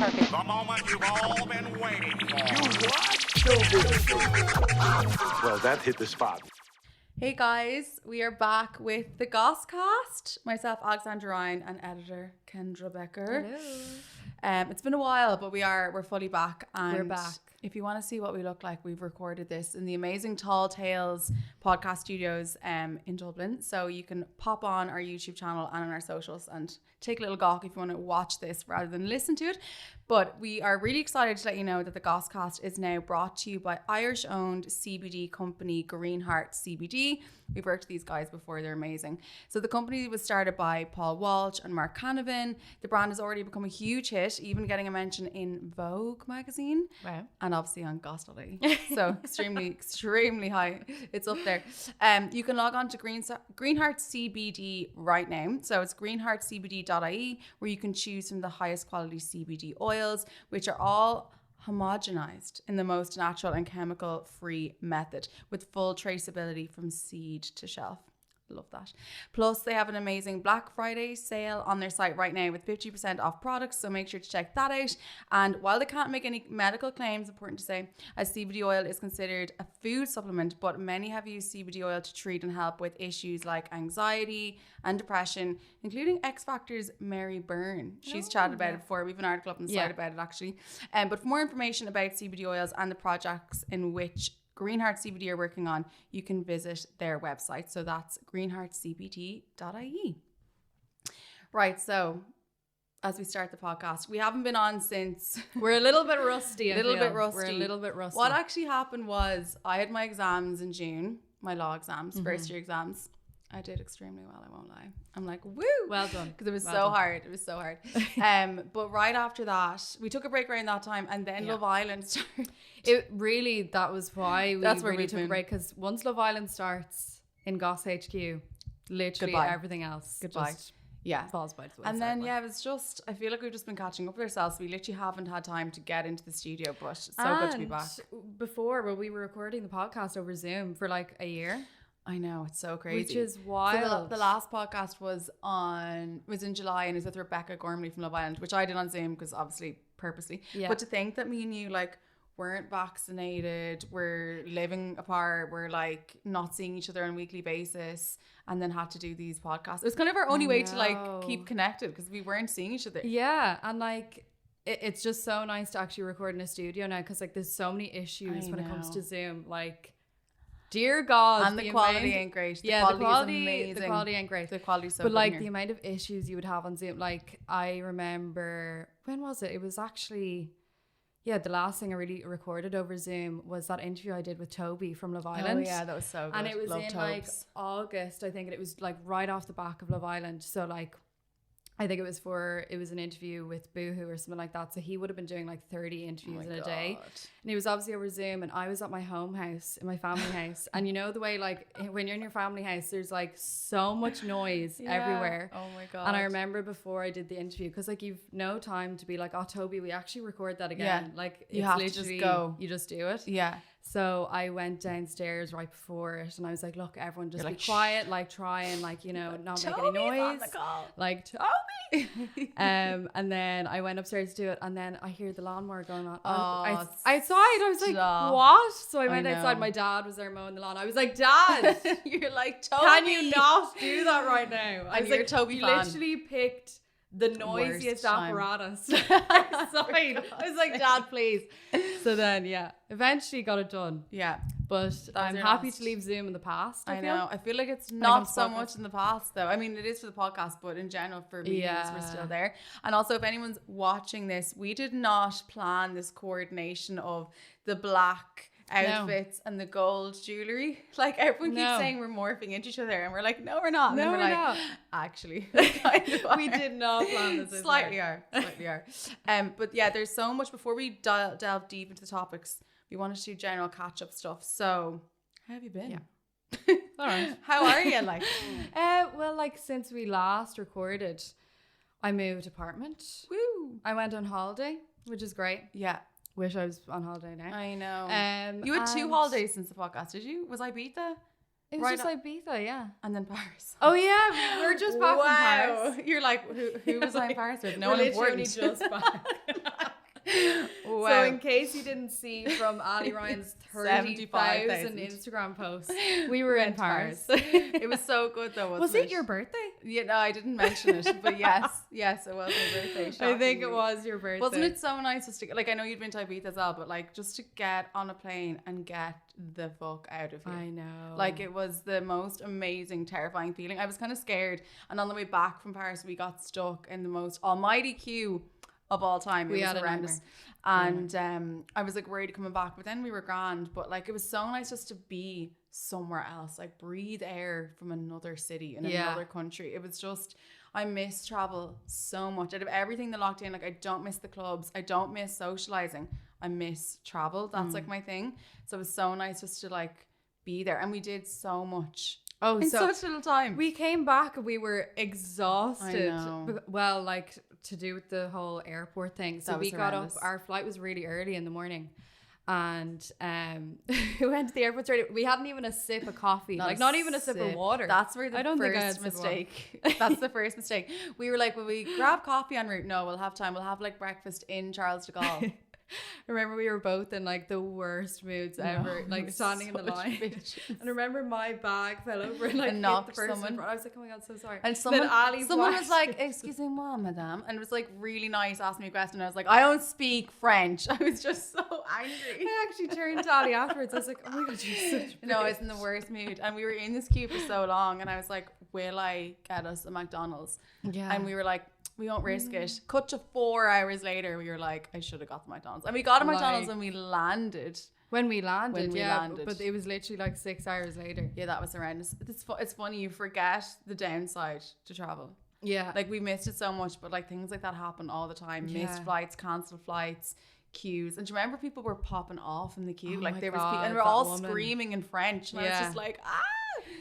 carpet. The moment you've all been waiting for. You what? Showbiz. Well, that hit the spot. Hey guys, we are back with the Gosscast. Myself, Alexandra Ryan, and editor Kendra Becker. Hello. It's been a while, but we're fully back. And We're back. If you want to see what we look like, we've recorded this in the amazing Tall Tales podcast studios in Dublin. So you can pop on our YouTube channel and on our socials and take a little gawk if you want to watch this rather than listen to it. But we are really excited to let you know that the Gosscast is now brought to you by Irish-owned CBD company Greenheart CBD. We've worked with these guys before, they're amazing. So the company was started by Paul Walsh and Mark Canavan. The brand has already become a huge hit, even getting a mention in Vogue magazine. Wow. And obviously on Goss.ie. So extremely high. It's up there. You can log on to Greenheart CBD right now. So it's greenheartcbd.ie, where you can choose from the highest quality CBD oils, which are all homogenized in the most natural and chemical-free method with full traceability from seed to shelf. Love that. Plus, they have an amazing Black Friday sale on their site right now with 50% off products, so make sure to check that out. And while they can't make any medical claims, important to say, as CBD oil is considered a food supplement, but many have used CBD oil to treat and help with issues like anxiety and depression, including X Factor's Mary Byrne. She's chatted about it before. We have an article up on the site about it actually. But for more information about CBD oils and the projects in which Greenheart CBD are working on, you can visit their website. So that's greenheartcbd.ie. Right, so as we start the podcast, we haven't been on since... We're a little bit rusty. We're a little bit rusty. What actually happened was I had my exams in June, my law exams, first year exams. I did extremely well, I won't lie. I'm like, woo! Well done. Because it was hard. It was so hard. But right after that, we took a break around that time, and then Love Island started. That was why That's where really we took a break, because once Love Island starts in Goss HQ, literally everything else just falls by the wayside. And then, it was just, I feel like we've just been catching up with ourselves. We literally haven't had time to get into the studio, but it's so good to be back. Before, we were recording the podcast over Zoom for like a year. I know, it's so crazy. Which is wild. So the last podcast was in July, and it was with Rebecca Gormley from Love Island, which I did on Zoom because obviously purposely. Yeah. But to think that me and you like weren't vaccinated, we're living apart, we're like not seeing each other on a weekly basis, and then had to do these podcasts. It was kind of our only way to like keep connected because we weren't seeing each other. Yeah, and like it's just so nice to actually record in a studio now because like there's so many issues when it comes to Zoom, like. Dear God, and the quality ain't great. The quality is amazing. The quality ain't great. The quality's so good. But like here. the amount of issues you would have on Zoom, like I remember, when was it? It was actually, the last thing I really recorded over Zoom was that interview I did with Toby from Love Island. Oh yeah, that was so good. And it was like August, I think, and it was like right off the back of Love Island. So like, I think it was an interview with Boohoo or something like that. So he would have been doing like 30 interviews in a day. And he was obviously over Zoom, and I was at my home house, in my family house. And you know the way like when you're in your family house, there's like so much noise everywhere. Oh my God. And I remember before I did the interview, because like you've no time to be like, oh Toby, we actually record that again. Like you have to just go. You just do it. Yeah. So I went downstairs right before it, and I was like, look, everyone just be quiet, like try and like, not make any noise. On the call. Like Toby. And then I went upstairs to do it, and then I hear the lawnmower going on. Outside, I was like, what? So I went outside. My dad was there mowing the lawn. I was like, Dad, you're like, Toby, can you not do that right now? I was like, Toby you fan. Literally picked the noisiest apparatus outside. I was like, Dad, please. So then, eventually got it done. Yeah. But I'm happy to leave Zoom in the past. I know. I feel like it's not so much in the past, though. I mean, it is for the podcast, but in general, for meetings, we're still there. And also, if anyone's watching this, we did not plan this coordination of the black outfits and the gold jewelry. Like everyone keeps saying we're morphing into each other, and we're like, no, we're not. And we're not. Actually, we did not plan this. Slightly are. But yeah, there's so much. Before we delve deep into the topics, we wanted to do general catch-up stuff. So, how have you been? Yeah. All right. How are you? Like, well, like since we last recorded, I moved apartment. Woo! I went on holiday, which is great. Yeah. Wish I was on holiday now. I know. You had 2 holidays since the podcast, did you? Was Ibiza? It was just Ibiza, yeah. And then Paris. Oh yeah, we were just back from Paris. You're like, who was I in Paris with? No we're one important. Just back. Wow. So in case you didn't see from Ali Ryan's 30,000 Instagram posts, we were in Paris. It was so good though, wasn't Was it your birthday? Yeah, no, I didn't mention it, but yes, it was my birthday. I think it shockingly. was your birthday. Wasn't it so nice just to, like, I know you'd been to Ibiza as well, but like just to get on a plane and get the fuck out of here. I know. Like, it was the most amazing, terrifying feeling. I was kind of scared, and on the way back from Paris, we got stuck in the most almighty queue of all time. It was horrendous. And I was like worried coming back, but then we were grand. But like, it was so nice just to be somewhere else, like breathe air from another city in another country. It was just, I miss travel so much. Out of everything that locked in, like, I don't miss the clubs, I don't miss socializing, I miss travel. That's like my thing. So it was so nice just to like be there, and we did so much in such little time. We came back and we were exhausted. I know. Well, like, to do with the whole airport thing. So we got up, our flight was really early in the morning, and we went to the airport straight. We hadn't even a sip of coffee, like not even a sip of water. That's where the first mistake. That's the first mistake. We were like, will we grab coffee en route? No, we'll have time. We'll have like breakfast in Charles de Gaulle. I remember we were both in like the worst moods ever, like standing in the line. And I remember my bag fell over and like hit the person in front. I was like, oh my god, so sorry. And someone was like, excusez-moi, madame, and it was like really nice, asked me a question. I was like, I don't speak French. I was just so angry. I actually turned to Ali afterwards. I was like, oh my god, you're such a bitch. No, I was in the worst mood, and we were in this queue for so long, and I was like, will I get us a McDonald's? Yeah. And we were like, we won't risk it. Cut to 4 hours later, we were like, I should have got the McDonald's. And we got a McDonald's when we landed. When we landed. But it was literally like 6 hours later. Yeah, that was horrendous. It's funny, you forget the downside to travel. Yeah. Like, we missed it so much, but like things like that happen all the time. Yeah. Missed flights, cancelled flights, queues. And do you remember people were popping off in the queue? Like, there was people, and we're all screaming in French. And I was just like, ah!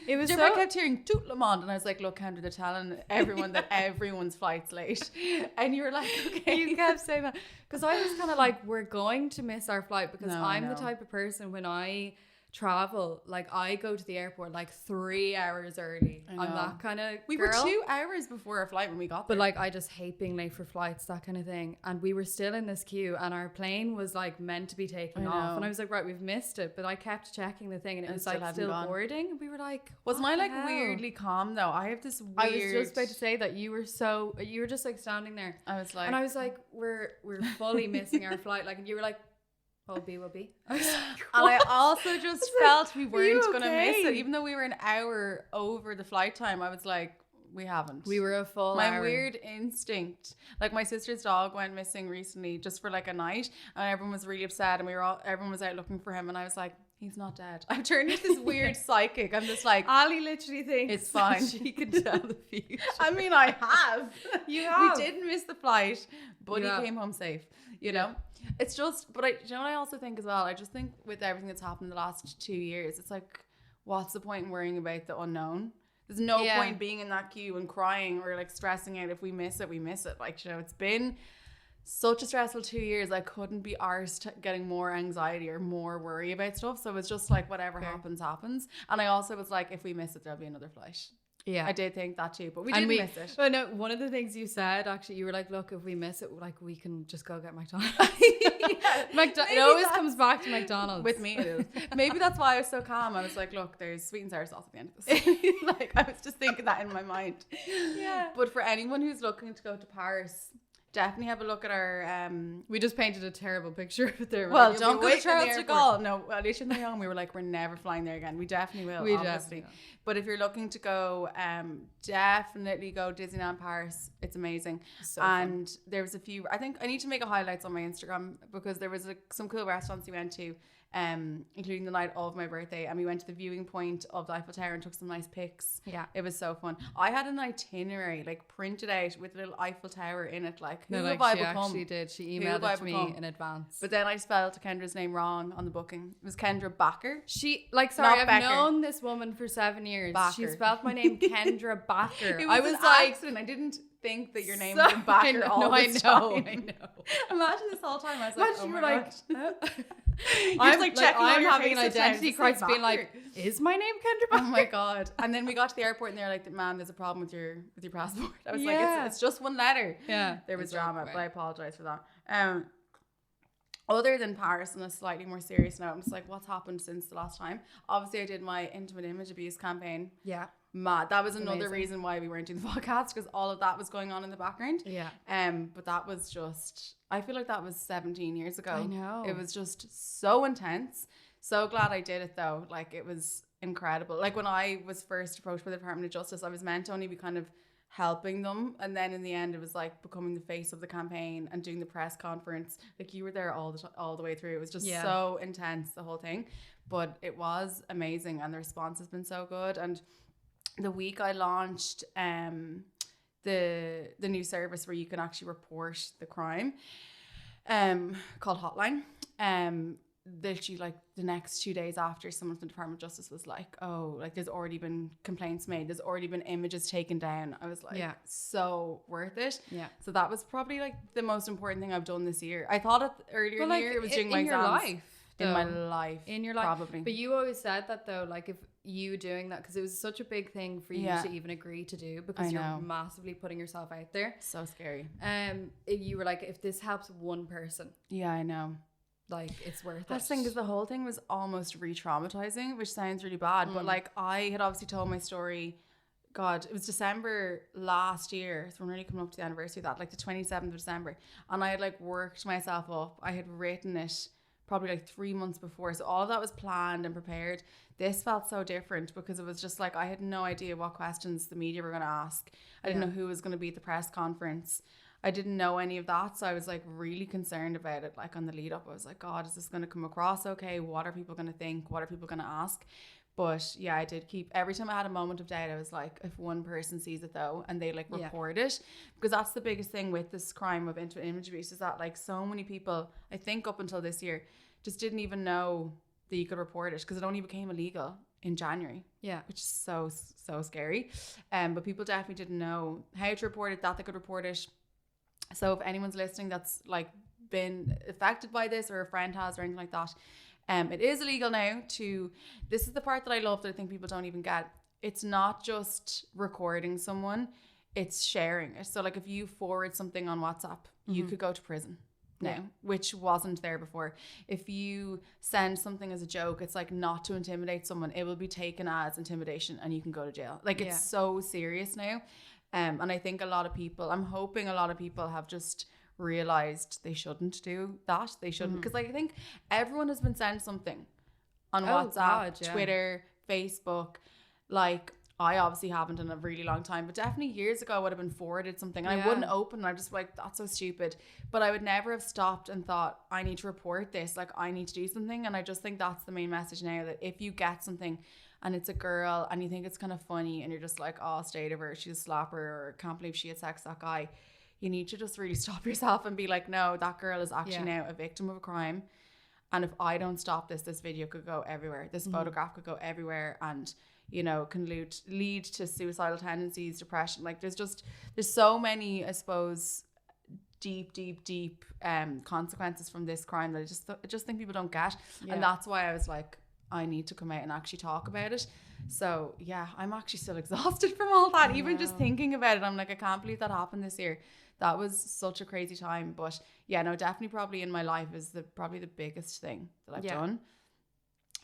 It was I kept hearing tout le monde, and I was like, look, Kendra, they're telling everyone that everyone's flight's late. And you were like, okay. You kept saying that. Because I was kind of like, we're going to miss our flight, because I'm the type of person, when I travel, like, I go to the airport like 3 hours early. I'm that kind of We were 2 hours before our flight when we got there. But like, I just hate being late for flights, that kind of thing. And we were still in this queue, and our plane was like meant to be taking off, and I was like, right, we've missed it. But I kept checking the thing, and it was like still boarding, and we were like, wasn't I like weirdly calm though? I have this weird, I was just about to say that you were just like standing there. I was like, and I was like, we're fully missing our flight, like, and you were like, will be. And I also just felt we weren't going to miss it. Even though we were an hour over the flight time, I was like, we haven't. We were a full My hour. weird instinct. Like, my sister's dog went missing recently just for like a night, and everyone was really upset, and everyone was out looking for him, and I was like, he's not dead. I've turned into this weird psychic. I'm just like, Ali literally thinks it's fine. She can tell the future. I mean, I have. You have. We didn't miss the flight, but he came home safe, you know? It's just, but you know what I also think as well? I just think with everything that's happened in the last 2 years, it's like, what's the point in worrying about the unknown? There's no point being in that queue and crying or like stressing out. If we miss it, we miss it. Like, you know, it's been such a stressful 2 years. I couldn't be arsed getting more anxiety or more worry about stuff. So it's just like, whatever happens. And I also was like, if we miss it, there'll be another flight. Yeah, I did think that too, but we didn't miss it. But no, one of the things you said, actually, you were like, look, if we miss it, like, we can just go get McDonald's. It always comes back to McDonald's. With me it is. Maybe that's why I was so calm. I was like, look, there's sweet and sour sauce at the end of this. Like, I was just thinking that in my mind. Yeah. But for anyone who's looking to go to Paris, definitely have a look at our we just painted a terrible picture of there. Well, like, don't go to Charles de Gaulle. No, Alicia and I we were like, we're never flying there again. We definitely will, obviously. But if you're looking to go, definitely go Disneyland Paris. It's amazing. And there was a few, I think I need to make a highlights on my Instagram, because there was some cool restaurants we went to, including the night of my birthday, and we went to the viewing point of the Eiffel Tower and took some nice pics. Yeah, it was so fun. I had an itinerary like printed out with a little Eiffel Tower in it. Like, who have I become? Actually did. She emailed it to me in advance. But then I spelled Kendra's name wrong on the booking. It was Kendra Becker. I've known this woman for 7 years. Backer. She spelled my name Kendra Becker. I was like, accident. I didn't think that your name was Backer all the time. I know. Imagine this whole time. I was like, oh my God. I'm like checking I'm having an identity crisis, being like, is my name Kendra Becker? Oh my God. And then we got to the airport and they're like, man, there's a problem with your passport. I was like, it's just one letter. Yeah. There was drama, but I apologize for that. other than Paris, on a slightly more serious note, I'm just like, what's happened since the last time? Obviously, I did my intimate image abuse campaign. Yeah. Mad. That was another Amazing. reason why we weren't doing the podcast, because all of that was going on in the background. Yeah. But that was just, I feel like that was 17 years ago. I know. It was just so intense. So glad I did it though. Like, it was incredible. Like, when I was first approached by the Department of Justice, I was meant to only be kind of helping them, and then in the end it was like becoming the face of the campaign and doing the press conference. Like, you were there all the way through. It was just so intense, the whole thing, but it was amazing, and the response has been so good. And the week I launched the new service where you can actually report the crime, called Hotline, literally like the next 2 days after, someone from the Department of Justice was like, oh, like there's already been complaints made, there's already been images taken down. I was like, so worth it. Yeah. So that was probably like the most important thing I've done this year. I thought it earlier in the year it was doing my exams. In my life. In your life. Probably. But you always said that though, like if you doing that, because it was such a big thing for you to even agree to do, because you're massively putting yourself out there. So scary. You were like, if this helps one person. Yeah, I know. Like, it's worth it. That's the thing, because the whole thing was almost re-traumatizing, which sounds really bad. But like, I had obviously told my story, God, it was December last year. So we're really coming up to the anniversary of that, like the 27th of December. And I had like worked myself up. I had written it probably like 3 months before. So all of that was planned and prepared. This felt so different because it was just like, I had no idea what questions the media were going to ask. I didn't know who was going to be at the press conference. I didn't know any of that. So I was like really concerned about it. Like on the lead up, I was like, God, is this going to come across okay? What are people going to think? What are people going to ask? But yeah, I did keep, every time I had a moment of doubt, I was like, if one person sees it though, and they like report it, because that's the biggest thing with this crime of intimate image abuse, is that like so many people, I think up until this year, just didn't even know that you could report it, because it only became illegal in January. Yeah. Which is so scary. But people definitely didn't know how to report it, that they could report it. So if anyone's listening that's like been affected by this, or a friend has, or anything like that, it is illegal now to, this is the part that I love that I think people don't even get. It's not just recording someone, it's sharing it. So like if you forward something on WhatsApp, you could go to prison now, which wasn't there before. If you send something as a joke, it's like not to intimidate someone, it will be taken as intimidation and you can go to jail. Like it's so serious now. And I think a lot of people, I'm hoping a lot of people have just realized they shouldn't do that. They shouldn't, because like I think everyone has been sent something on WhatsApp, Twitter, Facebook. Like I obviously haven't in a really long time, but definitely years ago I would have been forwarded something and I wouldn't open and I'm just like, that's so stupid. But I would never have stopped and thought, I need to report this, like I need to do something. And I just think that's the main message now, that if you get something and it's a girl and you think it's kind of funny and you're just like, oh, stay to her, she's a slapper, or can't believe she had sex with that guy, you need to just really stop yourself and be like, no, that girl is actually now a victim of a crime. And if I don't stop this, this video could go everywhere. This photograph could go everywhere, and, you know, can lead to suicidal tendencies, depression. Like there's so many, I suppose, deep consequences from this crime that I just think people don't get. And that's why I was like, I need to come out and actually talk about it. So yeah, I'm actually still exhausted from all that. Even just thinking about it, I'm like, I can't believe that happened this year. That was such a crazy time. But yeah, no, definitely probably in my life is probably the biggest thing that I've done.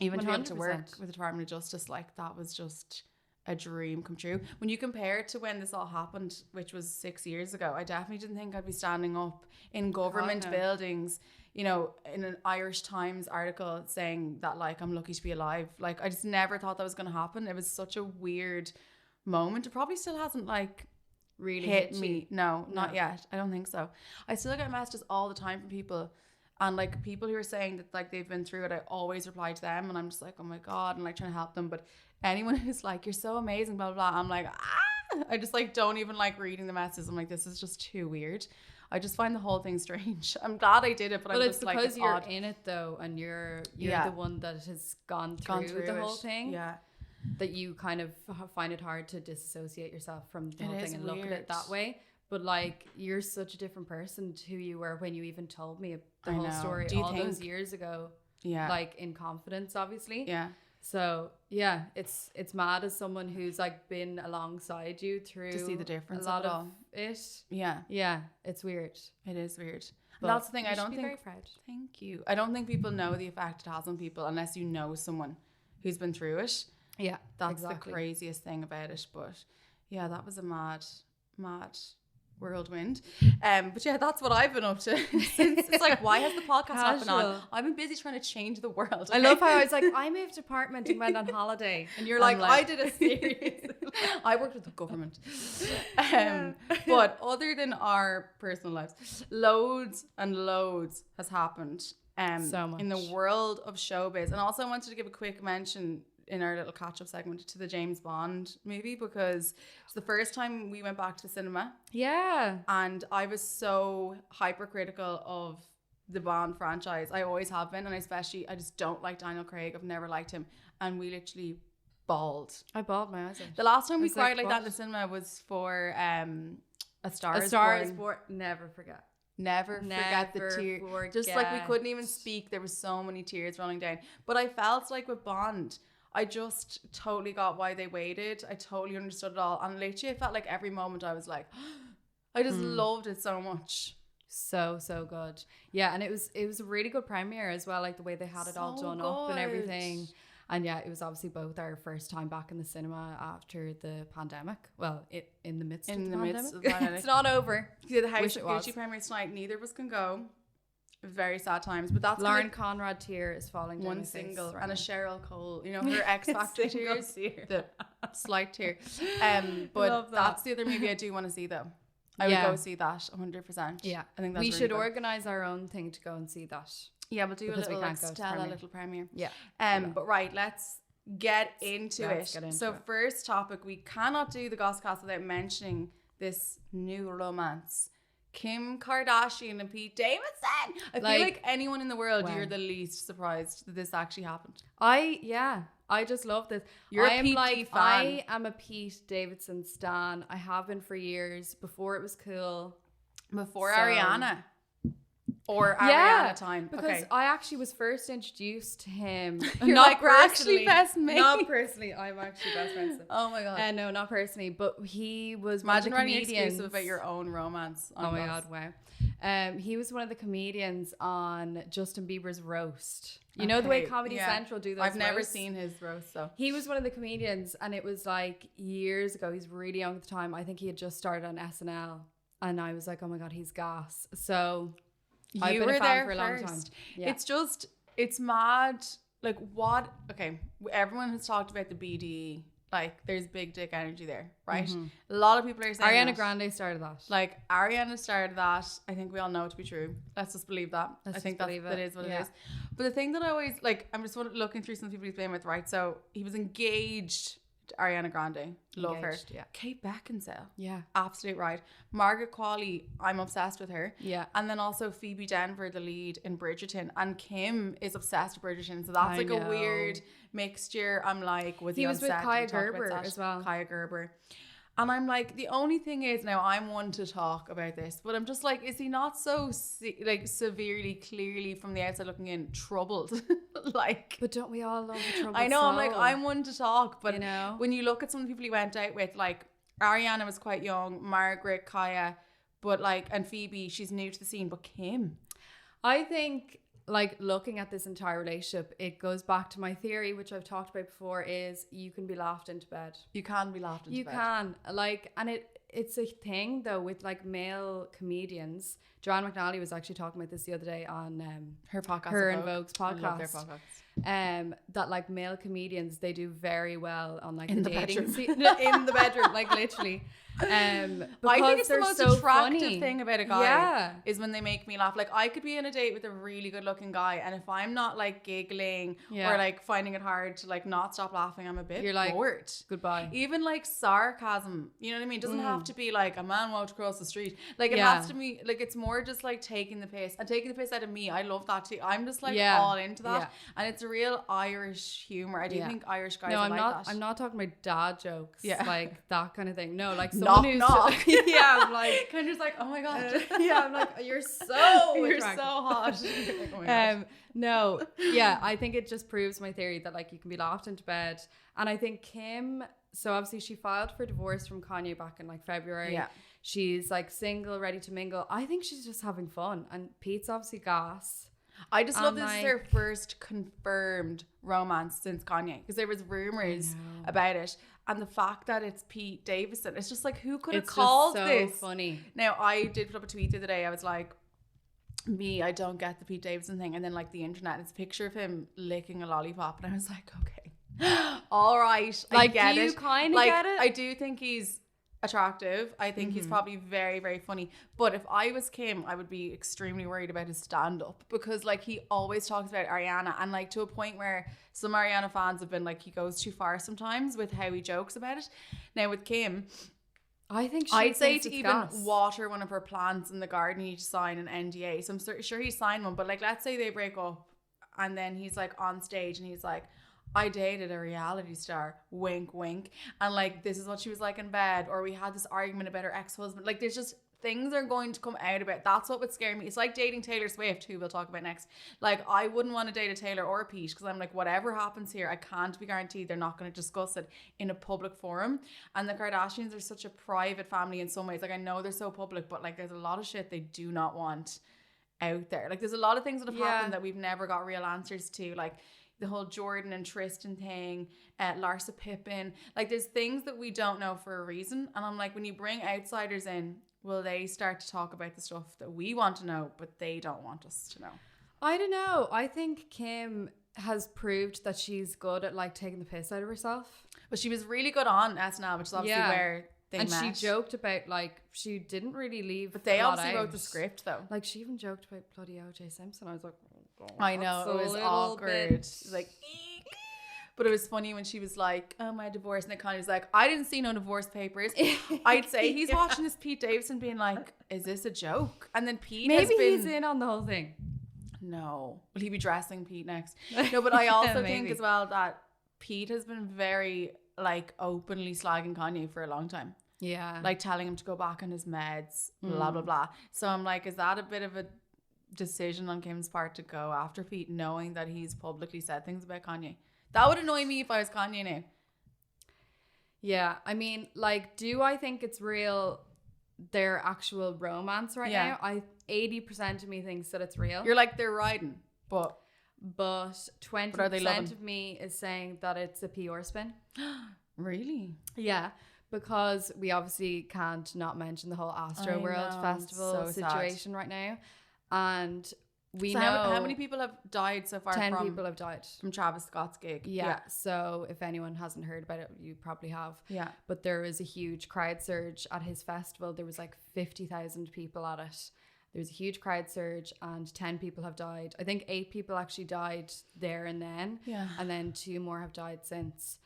Even to be able to work with the Department of Justice, like that was just a dream come true. When you compare it to when this all happened, which was 6 years ago, I definitely didn't think I'd be standing up in government buildings, you know, in an Irish Times article saying that like I'm lucky to be alive. Like I just never thought that was going to happen. It was such a weird moment. It probably still hasn't like really hit me. No, not yet. I don't think so. I still get messages all the time from people, and like people who are saying that like they've been through it, I always reply to them and I'm just like, oh my God, and like trying to help them. But anyone who's like, you're so amazing, blah blah blah, I'm like, I just like don't even like reading the messages. I'm like, this is just too weird. I just find the whole thing strange. I'm glad I did it, but I'm just like, it's because you're in it though, and you're the one that has gone through the whole thing. Yeah. That you kind of find it hard to disassociate yourself from the whole thing and look at it that way. But like, you're such a different person to who you were when you even told me the whole story all those years ago. Yeah. Like in confidence, obviously. Yeah. So yeah, it's mad as someone who's like been alongside you through to see the difference a lot of it. Yeah. Yeah. It's weird. It is weird. And that's the thing. I you should don't be think. very proud. Thank you. I don't think people know the effect it has on people unless you know someone who's been through it. Yeah, That's exactly. the craziest thing about it. But yeah, that was a mad whirlwind. But yeah, that's what I've been up to since. It's like, why has the podcast not been on? Casual. I've been busy trying to change the world. I love how I was like, I moved apartment and went on holiday, and you're like, I did a series. I worked with the government. But other than our personal lives, loads and loads has happened So much in the world of showbiz. And also I wanted to give a quick mention in our little catch-up segment to the James Bond movie, because it's the first time we went back to the cinema. Yeah. And I was so hypercritical of the Bond franchise. I always have been, and especially I just don't like Daniel Craig. I've never liked him. And we literally bawled. I bawled my eyes out. The last time we was cried like, like that in what? the cinema was for A Star A Is Star Born. is Born. Never forget. Never forget the tear. Just like we couldn't even speak. There was so many tears rolling down. But I felt like with Bond, I just totally got why they waited. I totally understood it all. And literally I felt like every moment I was like, I just loved it so much. So good. Yeah, and it was a really good premiere as well, like the way they had it all done up and everything. And yeah, it was obviously both our first time back in the cinema after the pandemic. Well, in the midst of the pandemic. It's not over. Yeah, the House of Gucci premiere tonight. Neither of us can go. Very sad times, but that's Lauren Conrad tear is falling down one single and a Cheryl Cole, you know, her X Factor tears, the slight tear. But that's the other movie I do want to see though. I would go see that 100%. Yeah, I think that's we really should good. organize our own thing to go and see that. Yeah, we'll do Because a we little can't go to Stella premiere. little premiere. Yeah. But right, let's get into it. So first topic, we cannot do the Gosscast without mentioning this new romance. Kim Kardashian and Pete Davidson. I feel like anyone in the world, you're the least surprised that this actually happened. I just love this. You're I a am Pete like D fan. I am a Pete Davidson stan. I have been for years before it was cool. Before So- Ariana. Or Ariana time. Because Okay. I actually was first introduced to him. You're not like, we're actually personally. best mates. Not personally. I'm actually best friends with him. Oh my god. No, not personally. But he was Imagine one of writing the an comedians. exclusive about your own romance. Oh my god, wow. He was one of the comedians on Justin Bieber's roast. You know the way Comedy Central do those I've never roasts? seen his roast, so. He was one of the comedians, and it was like years ago. He's really young at the time. I think he had just started on SNL, and I was like, oh my god, he's gas. So I've been a fan for a long time. Yeah. It's mad. Like what? Okay, everyone has talked about the BDE. Like there's big dick energy there, right? A lot of people are saying Ariana that. Grande started that. Like Ariana started that. I think we all know it to be true. Let's just believe that. I think that is what it is. But the thing that I always like, I'm just looking through some people he's playing with, right? So he was engaged to Ariana Grande. Love her. Yeah. Kate Beckinsale. Yeah. Absolute right. Margaret Qualley, I'm obsessed with her. Yeah. And then also Phoebe Denver, the lead in Bridgerton. And Kim is obsessed with Bridgerton. So that's like a weird mixture. I'm like, he was with Kaya Gerber as well. Kaya Gerber. And I'm like, the only thing is, now I'm one to talk about this, but I'm just like, is he not so severely, clearly from the outside looking in, troubled? Like, but don't we all love the trouble? I know, I'm like, I'm one to talk, but you know, when you look at some of the people he went out with, like Ariana was quite young, Margaret, Kaya, but like, and Phoebe, she's new to the scene, but Kim. I think, like, looking at this entire relationship, it goes back to my theory, which I've talked about before, is you can be laughed into bed. You can be laughed into bed. You can. Like, and it's a thing, though, with, like, male comedians. Joanne McNally was actually talking about this the other day on her podcast. Her and Vogue's podcast. I love their podcast. That, like, male comedians, they do very well on, like, in the bedroom. in the bedroom, like, literally. I think it's the most attractive thing about a guy is when they make me laugh. Like I could be on a date with a really good looking guy, and if I'm not like giggling or like finding it hard to like not stop laughing, I'm a bit bored. Goodbye. Even like sarcasm, you know what I mean? It doesn't have to be like a man walked across the street. Like it has to be like, it's more just like taking the piss and taking the piss out of me. I love that too. I'm just like all into that, and it's a real Irish humor. I do think Irish guys are like that. I'm not talking about dad jokes, like that kind of thing. No, like knock, knock. I'm like, Kendra's like, oh my god. I'm like, you're so hot. Oh my gosh. No, I think it just proves my theory that like you can be laughed into bed. And I think Kim, so obviously she filed for divorce from Kanye back in like February. she's like single, ready to mingle. I think she's just having fun. And Pete's obviously Goss. I just love this is their first confirmed romance since Kanye, because there was rumors about it, and the fact that it's Pete Davidson, it's just like, who could have called this? It's so funny. Now, I did put up a tweet the other day. I was like, I don't get the Pete Davidson thing. And then like the internet, it's a picture of him licking a lollipop, and I was like, okay, all right, like, I get do it. you kind of like, get it? I do think he's attractive. I think he's probably very, very funny. But if I was Kim, I would be extremely worried about his stand-up, because like he always talks about Ariana, and like to a point where some Ariana fans have been like, he goes too far sometimes with how he jokes about it. Now with Kim, I think I'd say to even water one of her plants in the garden, you need to sign an NDA. So I'm sure he signed one, but like, let's say they break up and then he's like on stage and he's like, I dated a reality star, wink, wink. And like, this is what she was like in bed. Or we had this argument about her ex-husband. Like, there's just things are going to come out about. That's what would scare me. It's like dating Taylor Swift, who we'll talk about next. Like, I wouldn't want to date a Taylor or a Pete, because I'm like, whatever happens here, I can't be guaranteed they're not going to discuss it in a public forum. And the Kardashians are such a private family in some ways. Like, I know they're so public, but like, there's a lot of shit they do not want out there. Like, there's a lot of things that have happened that we've never got real answers to. Like, the whole Jordan and Tristan thing, Larsa Pippen. Like, there's things that we don't know for a reason. And I'm like, when you bring outsiders in, will they start to talk about the stuff that we want to know, but they don't want us to know? I don't know. I think Kim has proved that she's good at like taking the piss out of herself. But she was really good on SNL, which is obviously where they met. And she joked about like, she didn't really leave. But they obviously wrote the script though. Like, she even joked about bloody O.J. Simpson. I was like, oh, I know, it was awkward. Like, eek. But it was funny when she was like, oh, my divorce. And it kind of was like, I didn't see no divorce papers. I'd say he's watching this Pete Davidson being like, is this a joke? And then Pete he's in on the whole thing. No. Will he be dressing Pete next? No, but I also think as well that Pete has been very like openly slagging Kanye for a long time. Yeah. Like telling him to go back on his meds, blah, blah, blah. So I'm like, is that a bit of a decision on Kim's part to go after Pete, knowing that he's publicly said things about Kanye? That would annoy me if I was Kanye now. Yeah, I mean, like, do I think it's real, their actual romance right now? 80% of me thinks that it's real. You're like, they're riding, but 20% of me is saying that it's a PR spin. Really? Yeah, because we obviously can't not mention the whole Astro World Festival situation right now. And we know how many people have died so far? 10 people have died from Travis Scott's gig. Yeah. So if anyone hasn't heard about it, you probably have. Yeah. But there was a huge crowd surge at his festival. There was like 50,000 people at it. There was a huge crowd surge and 10 people have died. I think 8 people actually died there and then. Yeah. And then 2 more have died since.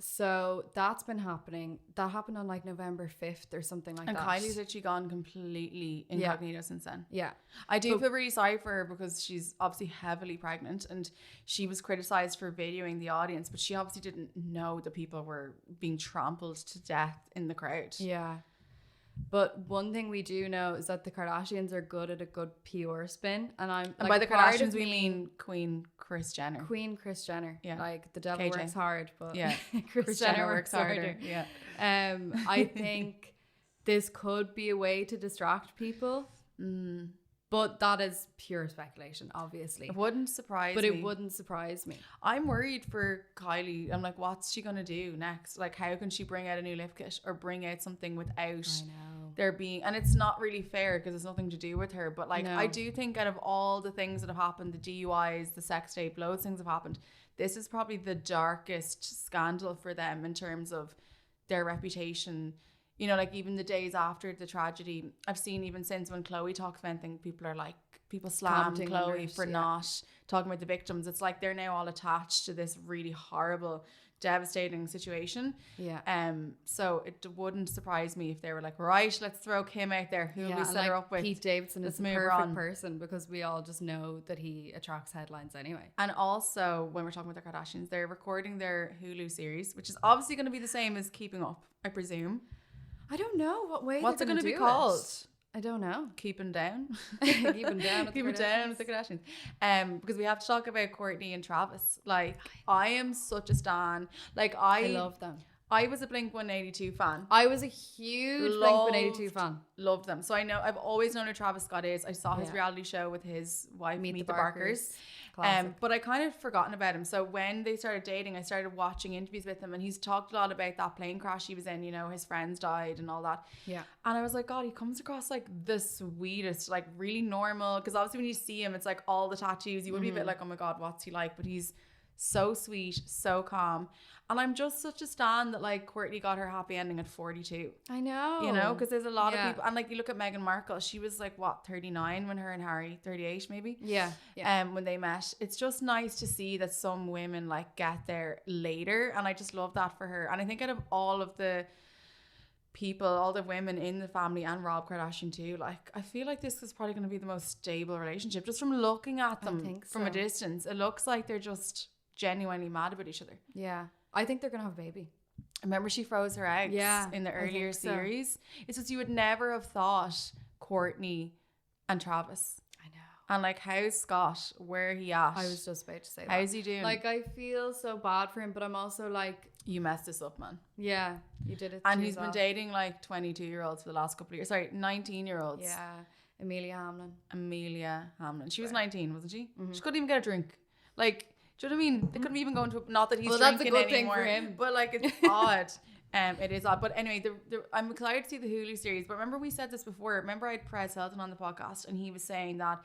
So that's been happening. That happened on like November 5th or something like that. And Kylie's actually gone completely incognito since then. Yeah. I do feel really sorry for her, because she's obviously heavily pregnant and she was criticized for videoing the audience, but she obviously didn't know that people were being trampled to death in the crowd. Yeah. But one thing we do know is that the Kardashians are good at a good PR spin. And by the Kardashians, we mean Queen Kris Jenner. Queen Kris Jenner. Yeah. Like, the devil works hard, but yeah, Kris Jenner works harder. Yeah. I think this could be a way to distract people. But that is pure speculation, obviously. It wouldn't surprise me. But it wouldn't surprise me. I'm worried for Kylie. I'm like, what's she going to do next? Like, how can she bring out a new lip kit or bring out something without there being... And it's not really fair because it's nothing to do with her. But, like, I do think out of all the things that have happened, the DUIs, the sex tape, loads of things have happened, this is probably the darkest scandal for them in terms of their reputation. You know, like, even the days after the tragedy, I've seen even since when Khloe talks about anything, people are like, people slam Khloe for not talking about the victims. It's like they're now all attached to this really horrible, devastating situation. Yeah. So it wouldn't surprise me if they were like, right, let's throw Kim out there. Who will we set her up with? Pete Davidson is the perfect person, because we all just know that he attracts headlines anyway. And also, when we're talking about the Kardashians, they're recording their Hulu series, which is obviously going to be the same as Keeping Up, I presume. I don't know what way. What's it going to be called? I don't know. Keeping Down. Keeping Down. Keeping Down with the Kardashians. Because we have to talk about Kourtney and Travis. Like, I am such a stan. Like, I love them. I was a Blink-182 fan. I was a huge Blink-182 fan. Loved them. So I've always known who Travis Scott is. I saw his reality show with his wife, Meet the Barkers. But I kind of forgotten about him. So when they started dating, I started watching interviews with him, and he's talked a lot about that plane crash he was in, you know, his friends died and all that. Yeah. And I was like, God, he comes across like the sweetest, like really normal. Because obviously when you see him, it's like all the tattoos. You would be a bit like, oh my God, what's he like? But he's so sweet, so calm. And I'm just such a stan that like Courtney got her happy ending at 42. I know. You know, because there's a lot of people. And like you look at Meghan Markle, she was like, what, 39 when her and Harry, 38 maybe? Yeah. When they met. It's just nice to see that some women like get there later. And I just love that for her. And I think out of all of the people, all the women in the family and Rob Kardashian too, like I feel like this is probably going to be the most stable relationship. Just from looking at them from a distance, it looks like they're just genuinely mad about each other. Yeah. I think they're going to have a baby. Remember she froze her eggs in the earlier series? It's just you would never have thought Courtney and Travis. I know. And like, how's Scott? Where are he at? I was just about to say that. How's he doing? Like, I feel so bad for him, but I'm also like... You messed this up, man. Yeah, you did it. And he's been dating like 22-year-olds for the last couple of years. Sorry, 19-year-olds. Yeah. Amelia Hamlin. She was 19, wasn't she? Mm-hmm. She couldn't even get a drink. Like... Do you know what I mean? They couldn't even go into not that he's drinking that's a good anymore, thing for him. But like it's odd. It is odd. But anyway, I'm excited to see the Hulu series. But remember we said this before. Remember I had Perez Hilton on the podcast and he was saying that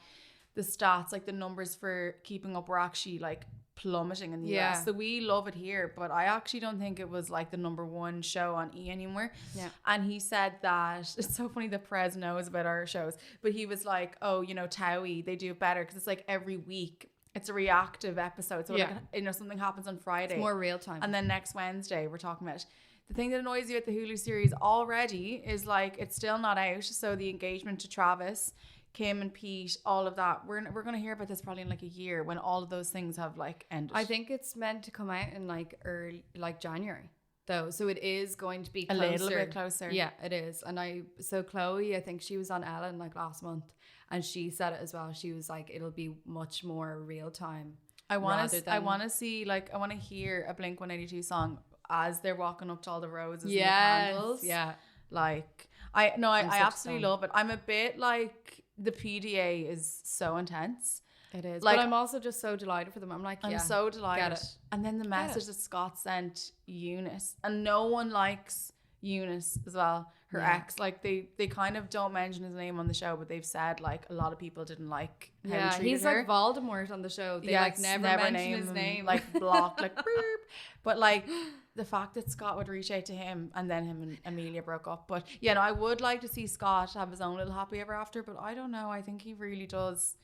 the stats, like the numbers for Keeping Up, were actually like plummeting in the US. So we love it here, but I actually don't think it was like the #1 show on E anymore. Yeah. And he said that it's so funny that Perez knows about our shows, but he was like, oh, you know, Towie, they do it better because it's like every week. It's a reactive episode. So like, you know, something happens on Friday. It's more real time. And then next Wednesday we're talking about it. The thing that annoys you at the Hulu series already is like it's still not out. So the engagement to Travis, Kim and Pete, all of that. We're going to hear about this probably in like a year when all of those things have like ended. I think it's meant to come out in like early, like January though. So it is going to be closer. A little bit closer. Yeah, it is. And so Chloe, I think she was on Ellen like last month. And she said it as well. She was like, it'll be much more real time. I want to see, like, I want to hear a Blink-182 song as they're walking up to all the roses and the candles. Yeah. Like, I absolutely love it. I'm a bit like, the PDA is so intense. It is. Like, but I'm also just so delighted for them. I'm like, I'm so delighted. And then the message that Scott sent Eunice. And no one likes Eunice as well. Her ex, like they kind of don't mention his name on the show, but they've said like a lot of people didn't like how he treated he's her. Like Voldemort on the show. They like never mention his name, like blocked, like burp. But like the fact that Scott would reach out to him and then him and Amelia broke up. But yeah, no, I would like to see Scott have his own little happy ever after, but I don't know. I think he really does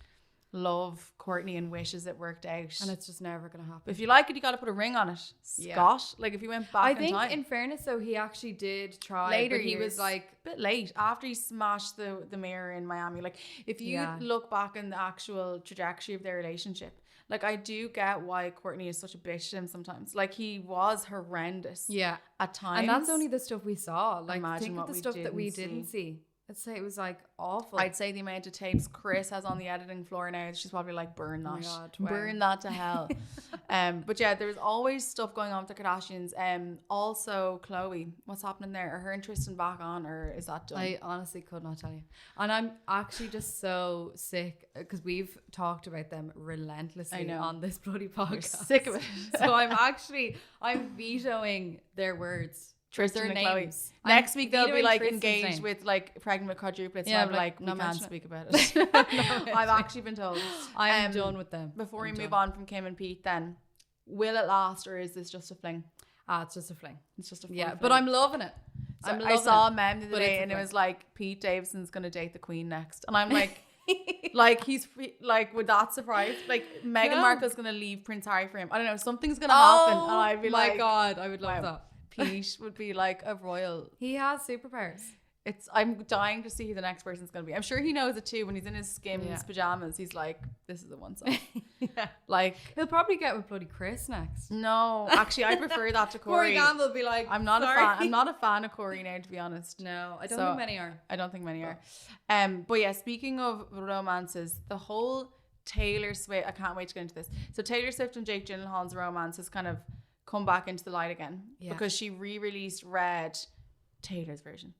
love Courtney and wishes it worked out, and it's just never gonna happen. If you like it, you got to put a ring on it, Scott. Like if you went back, I think in fairness though, he actually did try later. But he was like a bit late after he smashed the mirror in Miami. Like if you look back in the actual trajectory of their relationship, like I do get why Courtney is such a bitch to him sometimes. Like he was horrendous at times, and that's only the stuff we saw. Like think of the stuff that we didn't see. I'd say it was like awful. I'd say the amount of tapes Chris has on the editing floor now, she's probably like, burn that. Oh my God, burn that to hell. But yeah, there's always stuff going on with the Kardashians. Also Chloe, what's happening there? Are her and Tristan back on, or is that done? I honestly could not tell you. And I'm actually just so sick because we've talked about them relentlessly on this bloody podcast. You're sick of it. So I'm vetoing their words. Tristan and Chloe. Next week they'll be like engaged with like pregnant with quadruplets. Yeah, like we can't speak about it. I've actually been told. I'm done with them. Before we move on from Kim and Pete, then will it last or is this just a fling? It's just a fling. It's just a fling. Yeah, but I'm loving it. So I saw a meme the other day and it was like Pete Davidson's gonna date the Queen next, and I'm like. Like he's like, would that surprise? Like Meghan Markle's gonna leave Prince Harry for him. I don't know. Something's gonna happen, and I'd be like, "My God, I would love that." Pete would be like a royal. He has superpowers. I'm dying to see who the next person's going to be. I'm sure he knows it too. When he's in his Skims pajamas, he's like, this is the one song. Like he'll probably get with bloody Chris next. No, actually I prefer that to Corey. Corey Gamble will be like, I'm not a fan of Corey now, to be honest. No, I don't think many are. I don't think many are. But yeah, speaking of romances, the whole Taylor Swift, I can't wait to get into this. So Taylor Swift and Jake Gyllenhaal's romance has kind of come back into the light again because she re-released Red, Taylor's version,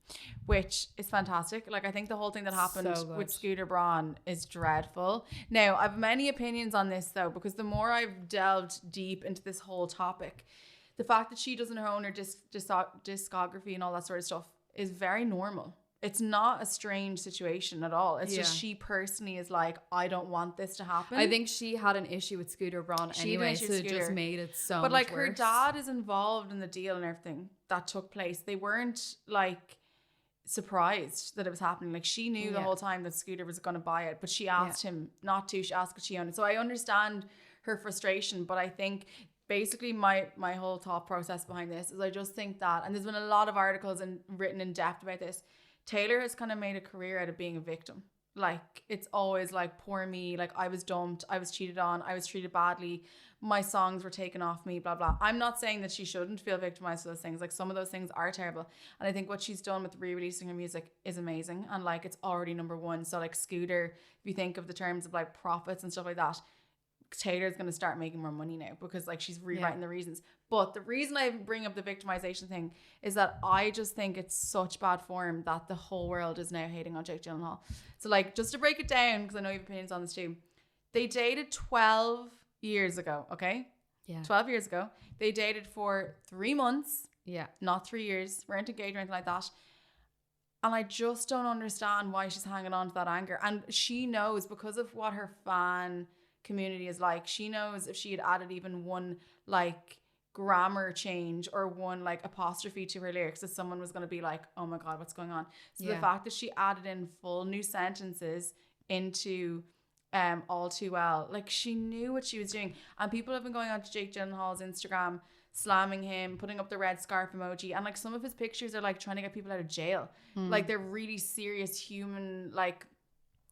which is fantastic. Like, I think the whole thing that happened with Scooter Braun is dreadful. Now, I have many opinions on this though, because the more I've delved deep into this whole topic, the fact that she doesn't own her discography and all that sort of stuff is very normal. It's not a strange situation at all. It's just she personally is like, I don't want this to happen. I think she had an issue with Scooter Braun anyway, so it just made it so much like worse. Her dad is involved in the deal and everything that took place. They weren't like surprised that it was happening. Like, she knew the whole time that Scooter was going to buy it, but she asked him not to. She asked if she owned it. So I understand her frustration, but I think basically my whole thought process behind this is I just think that, and there's been a lot of articles and written in depth about this, Taylor has kind of made a career out of being a victim. Like, it's always like, poor me, like, I was dumped, I was cheated on, I was treated badly, my songs were taken off me, blah blah. I'm not saying that she shouldn't feel victimized for those things. Like, some of those things are terrible, and I think what she's done with re-releasing her music is amazing, and like, it's already #1. So like, Scooter, if you think of the terms of like profits and stuff like that, Taylor's going to start making more money now because like, she's rewriting the reasons. But the reason I bring up the victimization thing is that I just think it's such bad form that the whole world is now hating on Jake Gyllenhaal. So like, just to break it down, because I know you have opinions on this too, they dated 12 years ago, okay? Yeah. 12 years ago. They dated for 3 months. Yeah. Not 3 years. Weren't engaged or anything like that. And I just don't understand why she's hanging on to that anger. And she knows, because of what her fan community is like, she knows if she had added even one like grammar change or one like apostrophe to her lyrics, that someone was going to be like, oh my god, what's going on? So the fact that she added in full new sentences into All Too Well, like, she knew what she was doing. And people have been going on to Jake Gyllenhaal's Instagram, slamming him, putting up the red scarf emoji, and like, some of his pictures are like trying to get people out of jail. Like, they're really serious human, like,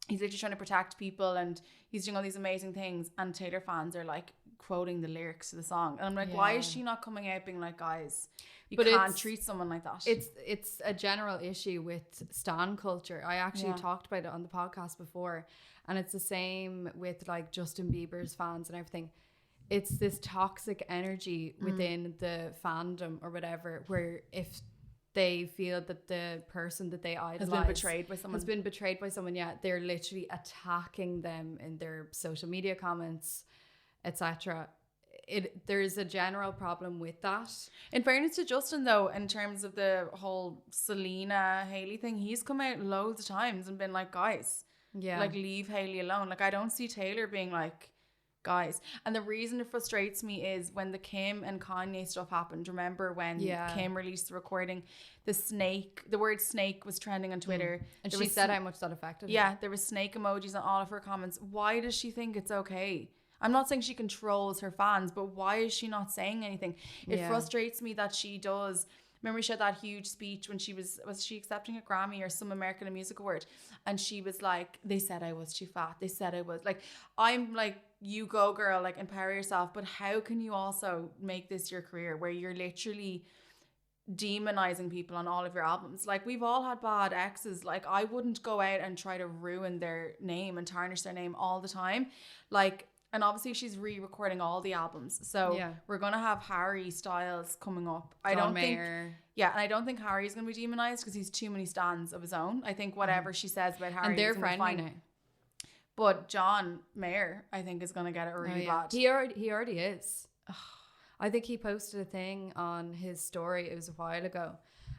he's literally trying to protect people and he's doing all these amazing things, and Taylor fans are like quoting the lyrics to the song, and I'm like, why is she not coming out being like, guys, you can't treat someone like that? It's a general issue with stan culture. I actually talked about it on the podcast before, and it's the same with like Justin Bieber's fans and everything. It's this toxic energy within the fandom or whatever, where if they feel that the person that they idolize has been betrayed by someone, they're literally attacking them in their social media comments, etc. There's a general problem with that. In fairness to Justin though, in terms of the whole Selena Hailey thing, he's come out loads of times and been like, guys, like, leave Hailey alone. Like, I don't see Taylor being like, guys. And the reason it frustrates me is when the Kim and Kanye stuff happened. Remember when Kim released the recording, the word snake was trending on Twitter, and she said how much that affected her. Yeah, there was snake emojis on all of her comments. Why does she think it's okay? I'm not saying she controls her fans, but why is she not saying anything? It frustrates me that she does. Remember, she had that huge speech when she was she accepting a Grammy or some American Music Award, and she was like, they said I was too fat, they said I was, like, I'm like, you go girl, like, empower yourself, but how can you also make this your career where you're literally demonizing people on all of your albums? Like, we've all had bad exes. Like, I wouldn't go out and try to ruin their name and tarnish their name all the time. Like, and obviously she's re-recording all the albums, so we're gonna have Harry Styles coming up. I don't think Harry's gonna be demonized because he's too many stans of his own. I think whatever she says about Harry, and they're friendly now. But John Mayer, I think, is gonna get it really bad. He already is. I think he posted a thing on his story. It was a while ago.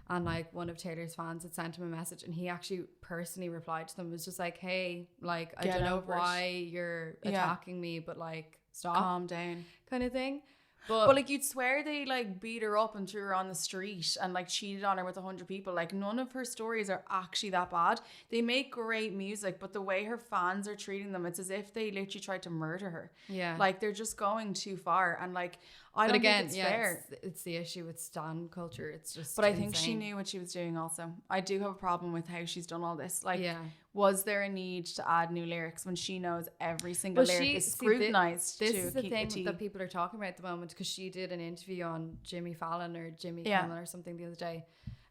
And like, one of Taylor's fans had sent him a message, and he actually personally replied to them. It was just like, hey, like, I don't know why you're attacking me, but like, stop, calm down, kind of thing. But like, you'd swear they like beat her up and threw her on the street and like cheated on her with 100 people. Like, none of her stories are actually that bad. They make great music, but the way her fans are treating them, it's as if they literally tried to murder her. Yeah, like, they're just going too far. And like, I don't think it's fair. It's the issue with stan culture. It's just, but I think she knew what she was doing also. I do have a problem with how she's done all this. Like, was there a need to add new lyrics when she knows every single lyric is scrutinized? This is the thing that people are talking about at the moment, because she did an interview on Jimmy Fallon or Jimmy Kimmel or something the other day.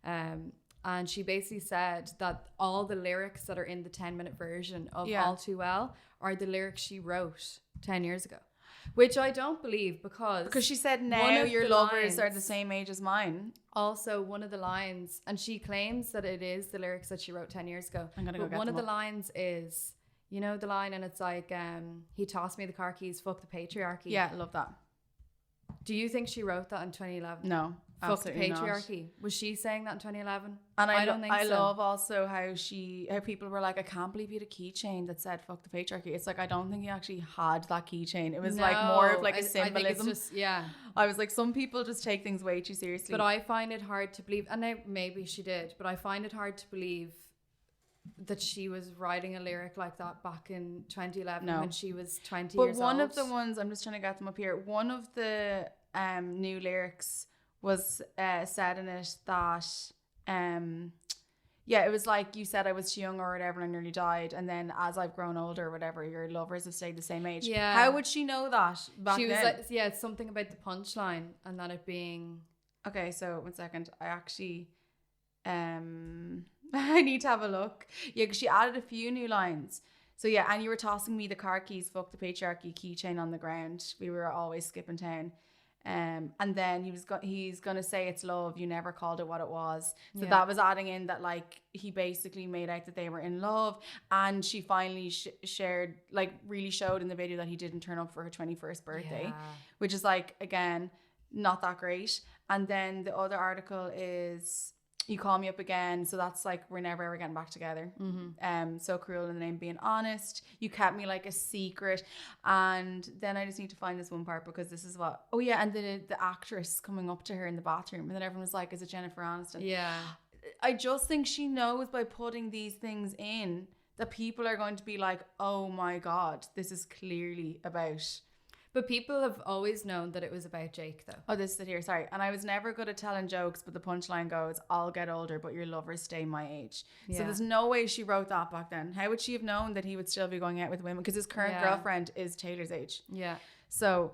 And she basically said that all the lyrics that are in the 10-minute version of All Too Well are the lyrics she wrote 10 years ago. Which I don't believe because she said one now of your the lovers are lines- the same age as mine. Also, one of the lines, and she claims that it is the lyrics that she wrote 10 years ago. I'm gonna go But get one of them the up. lines is, you know, the line, and it's like, he tossed me the car keys, fuck the patriarchy. Yeah, I love that. Do you think she wrote that in 2011? No, Fuck the absolutely not. patriarchy. Was she saying that in 2011? And I don't think I so. love also how people were like, I can't believe you had a keychain that said fuck the patriarchy. It's like, I don't think you actually had that keychain. It was like more of like a symbolism. I think it's just, yeah. I was like, some people just take things way too seriously. But I find it hard to believe, and maybe she did, but I find it hard to believe that she was writing a lyric like that back in 2011 when she was 20 years old. But one of the ones, I'm just trying to get them up here, one of the new lyrics was said in it that it was like, you said I was too young or whatever and I nearly died, and then as I've grown older or whatever, your lovers have stayed the same age. Yeah. How would she know that back she was then? like, yeah, it's something about the punchline and that it being... Okay, so 1 second. I actually I need to have a look. Yeah, because she added a few new lines. So yeah, and you were tossing me the car keys, fuck the patriarchy, keychain on the ground. We were always skipping town. And then he's gonna say it's love. You never called it what it was. So that was adding in that like he basically made out that they were in love, and she finally shared, like really showed in the video that he didn't turn up for her 21st birthday, which is like, again, not that great. And then the other article is, you call me up again, so that's like, we're never ever getting back together. So cruel in the name of being honest. You kept me like a secret. And then I just need to find this one part, because this is what, oh yeah, and the actress coming up to her in the bathroom, and then everyone was like, is it Jennifer Aniston? Yeah. I just think she knows by putting these things in that people are going to be like, oh my god, this is clearly about... But people have always known that it was about Jake, though. Oh, this is it here. Sorry. And I was never good at telling jokes, but the punchline goes, I'll get older, but your lovers stay my age. Yeah. So there's no way she wrote that back then. How would she have known that he would still be going out with women? Because his current girlfriend is Taylor's age. Yeah. So,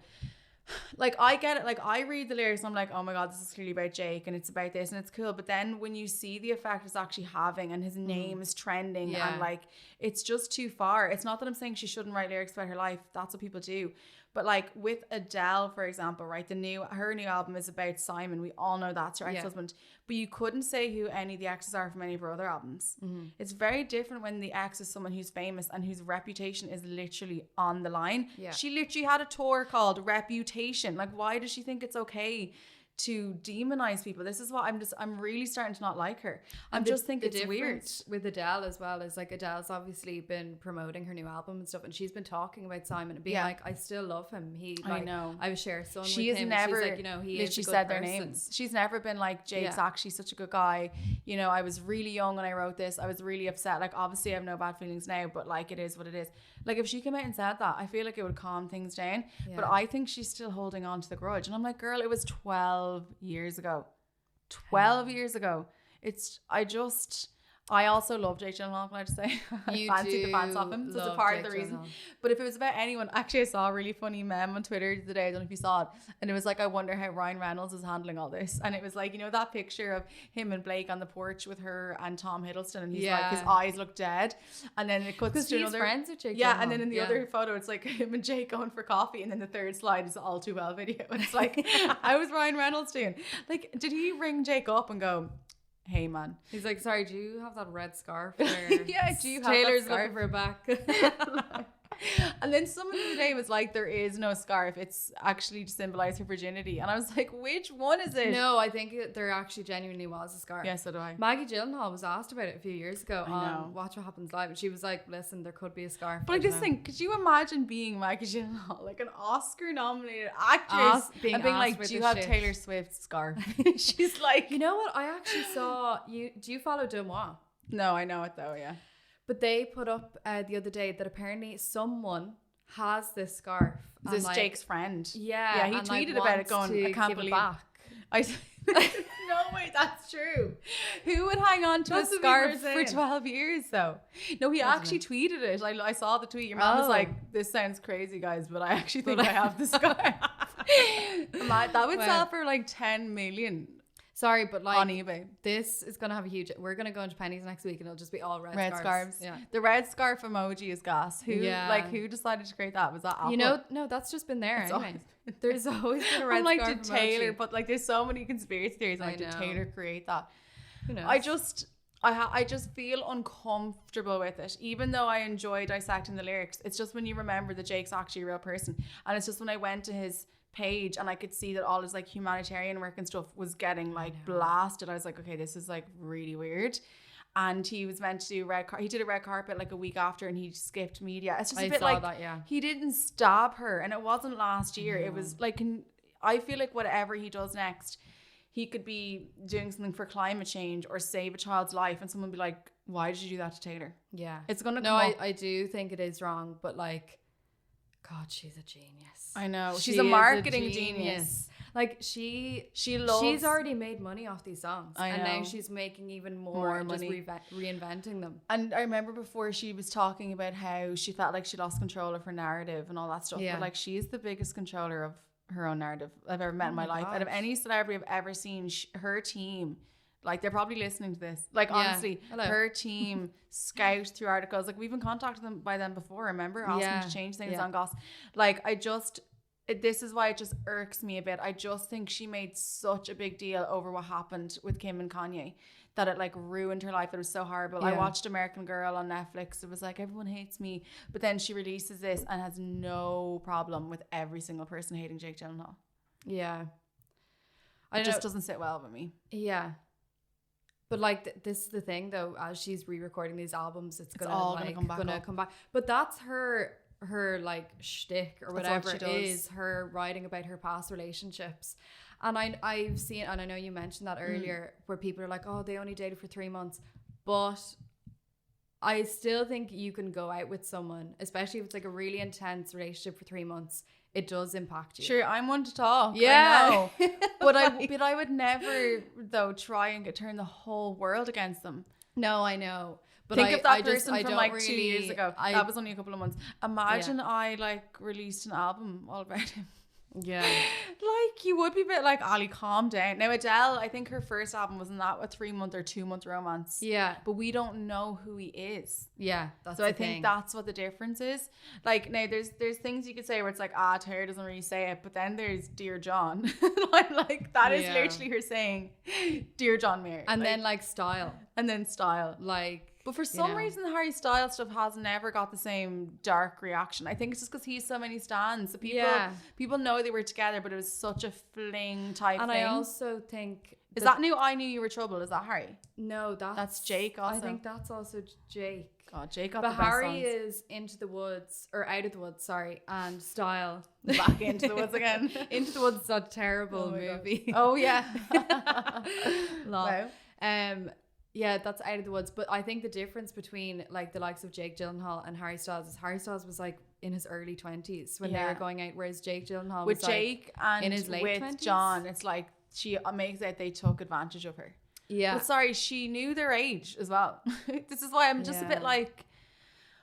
like, I get it. Like, I read the lyrics and I'm like, oh my god, this is clearly about Jake and it's about this and it's cool. But then when you see the effect it's actually having and his name is trending and like, it's just too far. It's not that I'm saying she shouldn't write lyrics about her life. That's what people do. But like with Adele, for example, right? Her new album is about Simon. We all know that's her ex-husband. But you couldn't say who any of the exes are from any of her other albums. It's very different when the ex is someone who's famous and whose reputation is literally on the line. Yeah. She literally had a tour called Reputation. Like, why does she think it's okay to demonize people? This is what I'm really starting to not like her. I just think it's weird. With Adele as well is like, Adele's obviously been promoting her new album and stuff, and she's been talking about Simon and being like, I still love him. I know. I was share a son with him. She's never, like, you know, he is a good said their person. names. She's never been like, Jake's actually such a good guy. You know, I was really young when I wrote this. I was really upset. Like, obviously I have no bad feelings now, but like, it is what it is. Like, if she came out and said that, I feel like it would calm things down. But I think she's still holding on to the grudge. And I'm like, girl, it was 12 years ago. 12 years ago. I also love Jake Gyllenhaal, can I just say? I fancy the pants off him. So it's a part of the reason. But if it was about anyone, actually I saw a really funny meme on Twitter today, I don't know if you saw it, and it was like, I wonder how Ryan Reynolds is handling all this. And it was like, you know, that picture of him and Blake on the porch with her and Tom Hiddleston, and he's like, his eyes look dead. And then it cuts to another, friends with Jake and then in the other photo it's like him and Jake going for coffee, and then the third slide is the All Too Well video. And it's like, how was Ryan Reynolds doing? Like, did he ring Jake up and go, hey man? He's like, sorry, do you have that red scarf? Yeah, do you have Taylor's that scarf? looking for a back. And then someone the other day was like, there is no scarf, it's actually to symbolize her virginity. And I was like, which one is it? No, I think there actually genuinely was a scarf. Yes, so do I. Maggie Gyllenhaal was asked about it a few years ago on Watch What Happens Live, and she was like, listen, there could be a scarf. But I just think, could you imagine being Maggie Gyllenhaal, like an Oscar nominated actress, and being like, do you have Taylor Swift's scarf? She's like, you know what, I actually saw you. Do you follow Demois? No, I know it though. Yeah. But they put up the other day that apparently someone has this scarf. Is this Jake's friend? Yeah. Yeah, he tweeted about it going, I can't believe it. No way, that's true. Who would hang on to a scarf for 12 years though? No, he actually tweeted it. I saw the tweet. Your mom was like, this sounds crazy, guys, but I actually think I have the scarf. That would sell for like 10 million. Sorry, but like on eBay. this is gonna have a huge. We're gonna go into pennies next week, and it'll just be all red scarves. Yeah. The red scarf emoji is Goss. Who decided to create that? Was that Apple? You know, no, that's just been there anyway. There's always been a red I'm scarf did Taylor, emoji. but like there's so many conspiracy theories. Like, did know. Taylor create that? Who knows? I just feel uncomfortable with it, even though I enjoy dissecting the lyrics. It's just when you remember that Jake's actually a real person, and it's just when I went to his page and I could see that all his like humanitarian work and stuff was getting like blasted. I was like, okay, this is like really weird. And he was meant to do he did a red carpet like a week after, and he skipped media. It's just a bit like he didn't stab her, and it wasn't last year. It was like, I feel like whatever he does next, he could be doing something for climate change or save a child's life, and someone be like, why did you do that to Taylor? Yeah, it's gonna no, come up. I do think it is wrong, but like, God, she's a genius. I know. She's a marketing genius. Like she's already made money off these songs. And now she's making even more money, just reinventing them. And I remember before she was talking about how she felt like she lost control of her narrative and all that stuff. Yeah. But like, she's the biggest controller of her own narrative I've ever met in my life. Out of any celebrity I've ever seen, her team, like, they're probably listening to this. Like, honestly, her team scout through articles. Like, we've been contacted by them before, remember? Asking them to change things on Goss. Like, this is why it just irks me a bit. I just think she made such a big deal over what happened with Kim and Kanye that it like ruined her life. It was so horrible. I watched American Girl on Netflix. It was like, everyone hates me. But then she releases this and has no problem with every single person hating Jake Gyllenhaal. Yeah. It just doesn't sit well with me. Yeah. But like this is the thing though, as she's re-recording these albums, it's all gonna come back. But that's her like shtick or whatever it is, her writing about her past relationships. And I've seen, and I know you mentioned that earlier, where people are like, oh, they only dated for 3 months. But I still think you can go out with someone, especially if it's like a really intense relationship for 3 months. It does impact you. Sure, I'm one to talk. Yeah. I know. but I would never though try and turn the whole world against them. No, I know. But think of that person from like really, 2 years ago. That was only a couple of months. Imagine I like released an album all about him. Yeah. Like, you would be a bit like, Ali, calm down. Now, Adele, I think her first album wasn't that a 3-month or 2-month romance. Yeah. But we don't know who he is. Yeah. That's so I think that's what the difference is. Like, now there's things you could say where it's like, Taylor doesn't really say it, but then there's Dear John. like that is literally her saying Dear John Mayer. And then like style. And then style. Like, but for some reason, the Harry Styles stuff has never got the same dark reaction. I think it's just because he's so many stans. So people know they were together, but it was such a fling type thing. And I also think... Is that new I Knew You Were Trouble? Is that Harry? No, that's Jake also. I think that's also Jake. God, Jake got the best Harry songs. is Into the Woods, or Out of the Woods, sorry, and Style. Back Into the Woods again. Into the Woods is a terrible movie. Oh, yeah. Wow. Yeah, that's Out of the Woods. But I think the difference between like the likes of Jake Gyllenhaal and Harry Styles is Harry Styles was like in his early 20s when they were going out, whereas Jake Gyllenhaal with was Jake like and in his late with 20s. John, it's like she makes out they took advantage of her. Yeah. But sorry, she knew their age as well. This is why I'm just a bit like,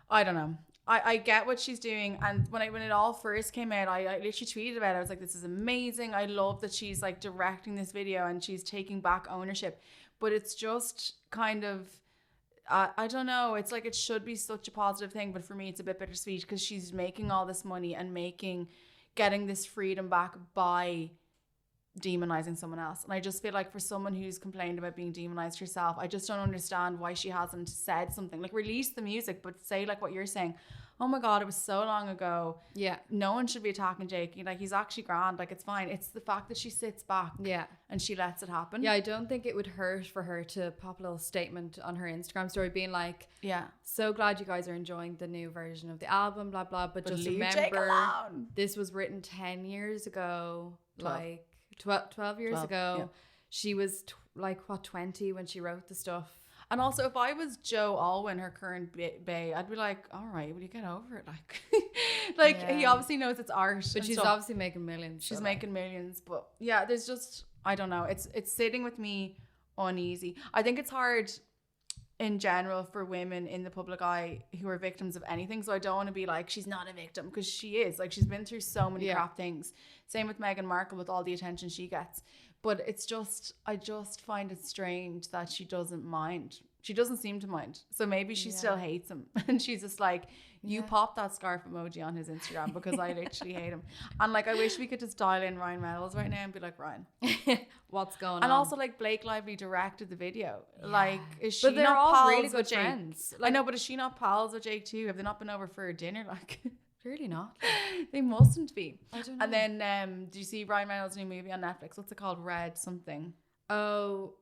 I don't know. I get what she's doing, and when it all first came out, I literally tweeted about it. I was like, this is amazing. I love that she's like directing this video and she's taking back ownership. But it's just kind of, I don't know. It's like, it should be such a positive thing, but for me, it's a bit bittersweet because she's making all this money and getting this freedom back by demonizing someone else. And I just feel like for someone who's complained about being demonized herself, I just don't understand why she hasn't said something. Like, release the music, but say like what you're saying. Oh my God, it was so long ago. Yeah. No one should be attacking Jake. Like, he's actually grand. Like, it's fine. It's the fact that she sits back and she lets it happen. Yeah, I don't think it would hurt for her to pop a little statement on her Instagram story being like, so glad you guys are enjoying the new version of the album, blah, blah. But just remember, this was written 10 years ago. 12. Like, 12 years ago. Yeah. She was 20 when she wrote the stuff. And also, if I was Joe Alwyn, her current bae, I'd be like, all right, will you get over it? Like, he obviously knows it's art. But she's obviously making millions. She's making millions. But yeah, there's just, I don't know. It's sitting with me uneasy. I think it's hard in general for women in the public eye who are victims of anything. So I don't want to be like, she's not a victim, because she is. Like, she's been through so many crap things. Same with Meghan Markle with all the attention she gets. But I just find it strange that she doesn't mind. She doesn't seem to mind. So maybe she still hates him. And she's just like, you pop that scarf emoji on his Instagram because I literally hate him. And like, I wish we could just dial in Ryan Reynolds right now and be like, Ryan, what's going on? And also like Blake Lively directed the video. Like, is she but they're not all pals really good with Jake? friends. I know, but is she not pals with Jake too? Have they not been over for a dinner? Like, really not. they mustn't be. I don't know. And then, do you see Ryan Reynolds' new movie on Netflix? What's it called? Red something. Oh,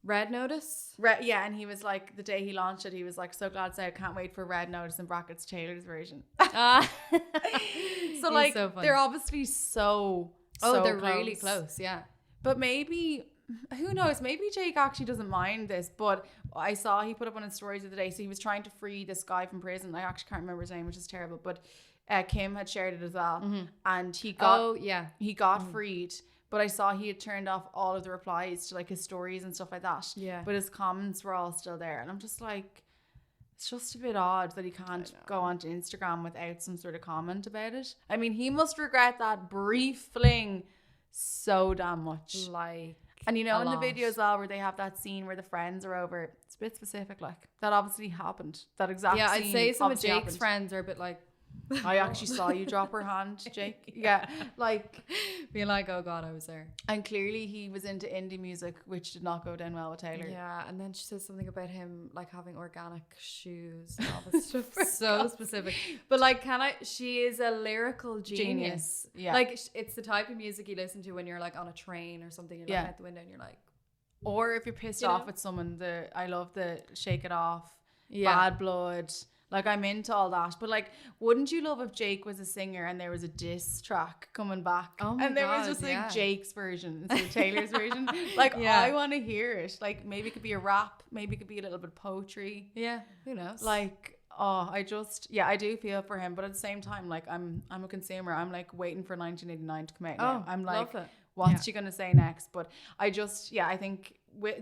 Red Notice? Yeah, and he was like, the day he launched it, he was like, so glad to say I can't wait for Red Notice in brackets Taylor's version. So like, so they're obviously so they're close. really close, yeah. But maybe, who knows, maybe Jake actually doesn't mind this, but I saw he put up on his stories the other day, so he was trying to free this guy from prison. I actually can't remember his name, which is terrible, but Kim had shared it as well. And he got freed. But I saw he had turned off all of the replies to like his stories and stuff like that. Yeah. But his comments were all still there. And I'm just like, it's just a bit odd that he can't go onto Instagram without some sort of comment about it. I mean, he must regret that brief fling so damn much. Like, and you know, in the video as well, where they have that scene where the friends are over, it's a bit specific. Like, that obviously happened. That exact scene. Yeah, I'd say some of Jake's happened. Friends are a bit like, I actually saw you drop her hand, Jake. Yeah, like, being like, oh God, I was there. And clearly he was into indie music, which did not go down well with Taylor. Yeah, and then she says something about him like having organic shoes and all this stuff. So specific. But like, she is a lyrical genius. Yeah. Like, it's the type of music you listen to when you're like on a train or something. You're looking out the window and you're like, or if you're pissed off with someone, I love the Shake It Off, Bad Blood. Like, I'm into all that. But like, wouldn't you love if Jake was a singer and there was a diss track coming back? Oh my and there God, was just like Jake's version instead of Taylor's version. Like, I want to hear it. Like, maybe it could be a rap. Maybe it could be a little bit of poetry. Yeah, who knows? Like, I do feel for him. But at the same time, like, I'm a consumer. I'm like waiting for 1989 to come out now. I'm like, what's she going to say next? But I think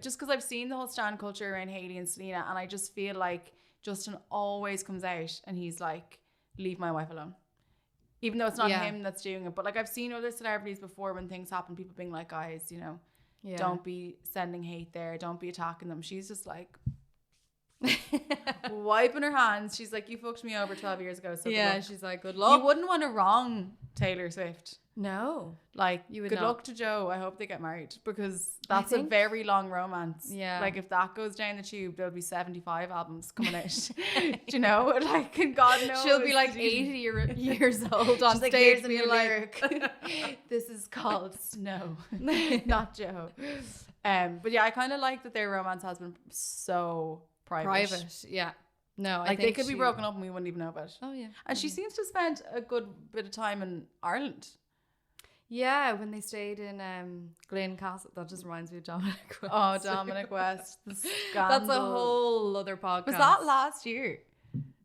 just because I've seen the whole stan culture around Hailey and Selena, and I just feel like Justin always comes out and he's like, leave my wife alone. Even though it's not him that's doing it. But like, I've seen other celebrities before when things happen, people being like, guys, you know, don't be sending hate there. Don't be attacking them. She's just like wiping her hands. She's like, you fucked me over 12 years ago. So she's like, good luck. You wouldn't want to wrong Taylor Swift. No. Like, you would good luck to Joe. I hope they get married because that's a very long romance. Yeah. Like, if that goes down the tube, there'll be 75 albums coming out. Do you know? Like, and God knows. She'll be like 80 years old on stage like, being like, this is called Snow, not Joe. But yeah, I kind of like that their romance has been so private. Yeah. No, I think they could be broken up and we wouldn't even know about it. Oh, yeah. And she seems to have spent a good bit of time in Ireland. Yeah, when they stayed in Glen Castle. That just reminds me of Dominic West. Oh, Dominic West. The scandal. That's a whole other podcast. Was that last year?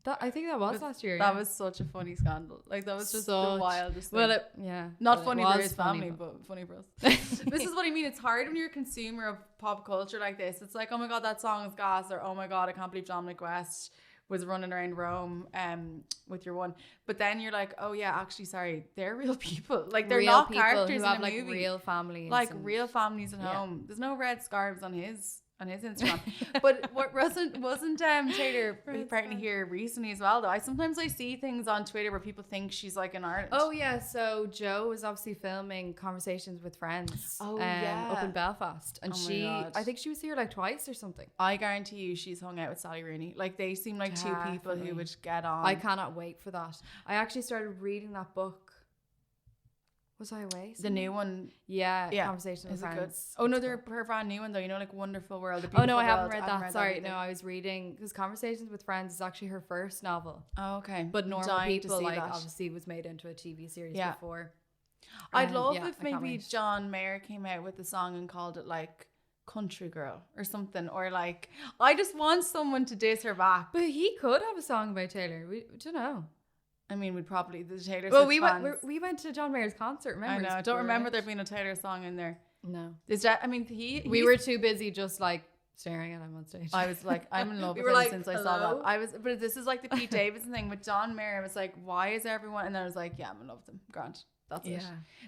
I think that was last year. That was such a funny scandal. Like, that was just the wildest thing. Well, not funny for his family, but funny for us. This is what I mean. It's hard when you're a consumer of pop culture like this. It's like, oh my God, that song is gas, or oh my God, I can't believe Dominic West was running around Rome with your one. But then you're like, oh yeah, actually, sorry, they're real people. Like, they're real not characters who have, in a like, movie. Real families. Like, real families at home. There's no red scarves on his Instagram. But what wasn't Taylor apparently here recently as well, though? I sometimes see things on Twitter where people think she's like in Ireland. Oh yeah, so Joe was obviously filming Conversations with Friends up in Belfast, and I think she was here like twice or something. I guarantee you she's hung out with Sally Rooney. Like, they seem like two people who would get on. I cannot wait for that. I actually started reading that book. Was I away? The new one? Yeah. Conversation with Friends. Oh no, they're her brand new one though. You know, like Wonderful World. Oh no, I haven't read that. Sorry, no, I was reading because Conversations with Friends is actually her first novel. Oh, okay. But Normal People, like, obviously was made into a TV series before. I'd love if maybe John Mayer came out with a song and called it like Country Girl or something, or like, I just want someone to diss her back. But he could have a song about Taylor. We don't know. I mean, we'd probably the Taylor. Well, we went to John Mayer's concert. Remember? I know. I don't remember there being a Taylor song in there. No. Is that? I mean, we were too busy just like staring at him on stage. I was like, I'm in love with him since I saw that. But this is like the Pete Davidson thing with John Mayer. I was like, why is everyone? And then I was like, yeah, I'm in love with him. Grant. That's it.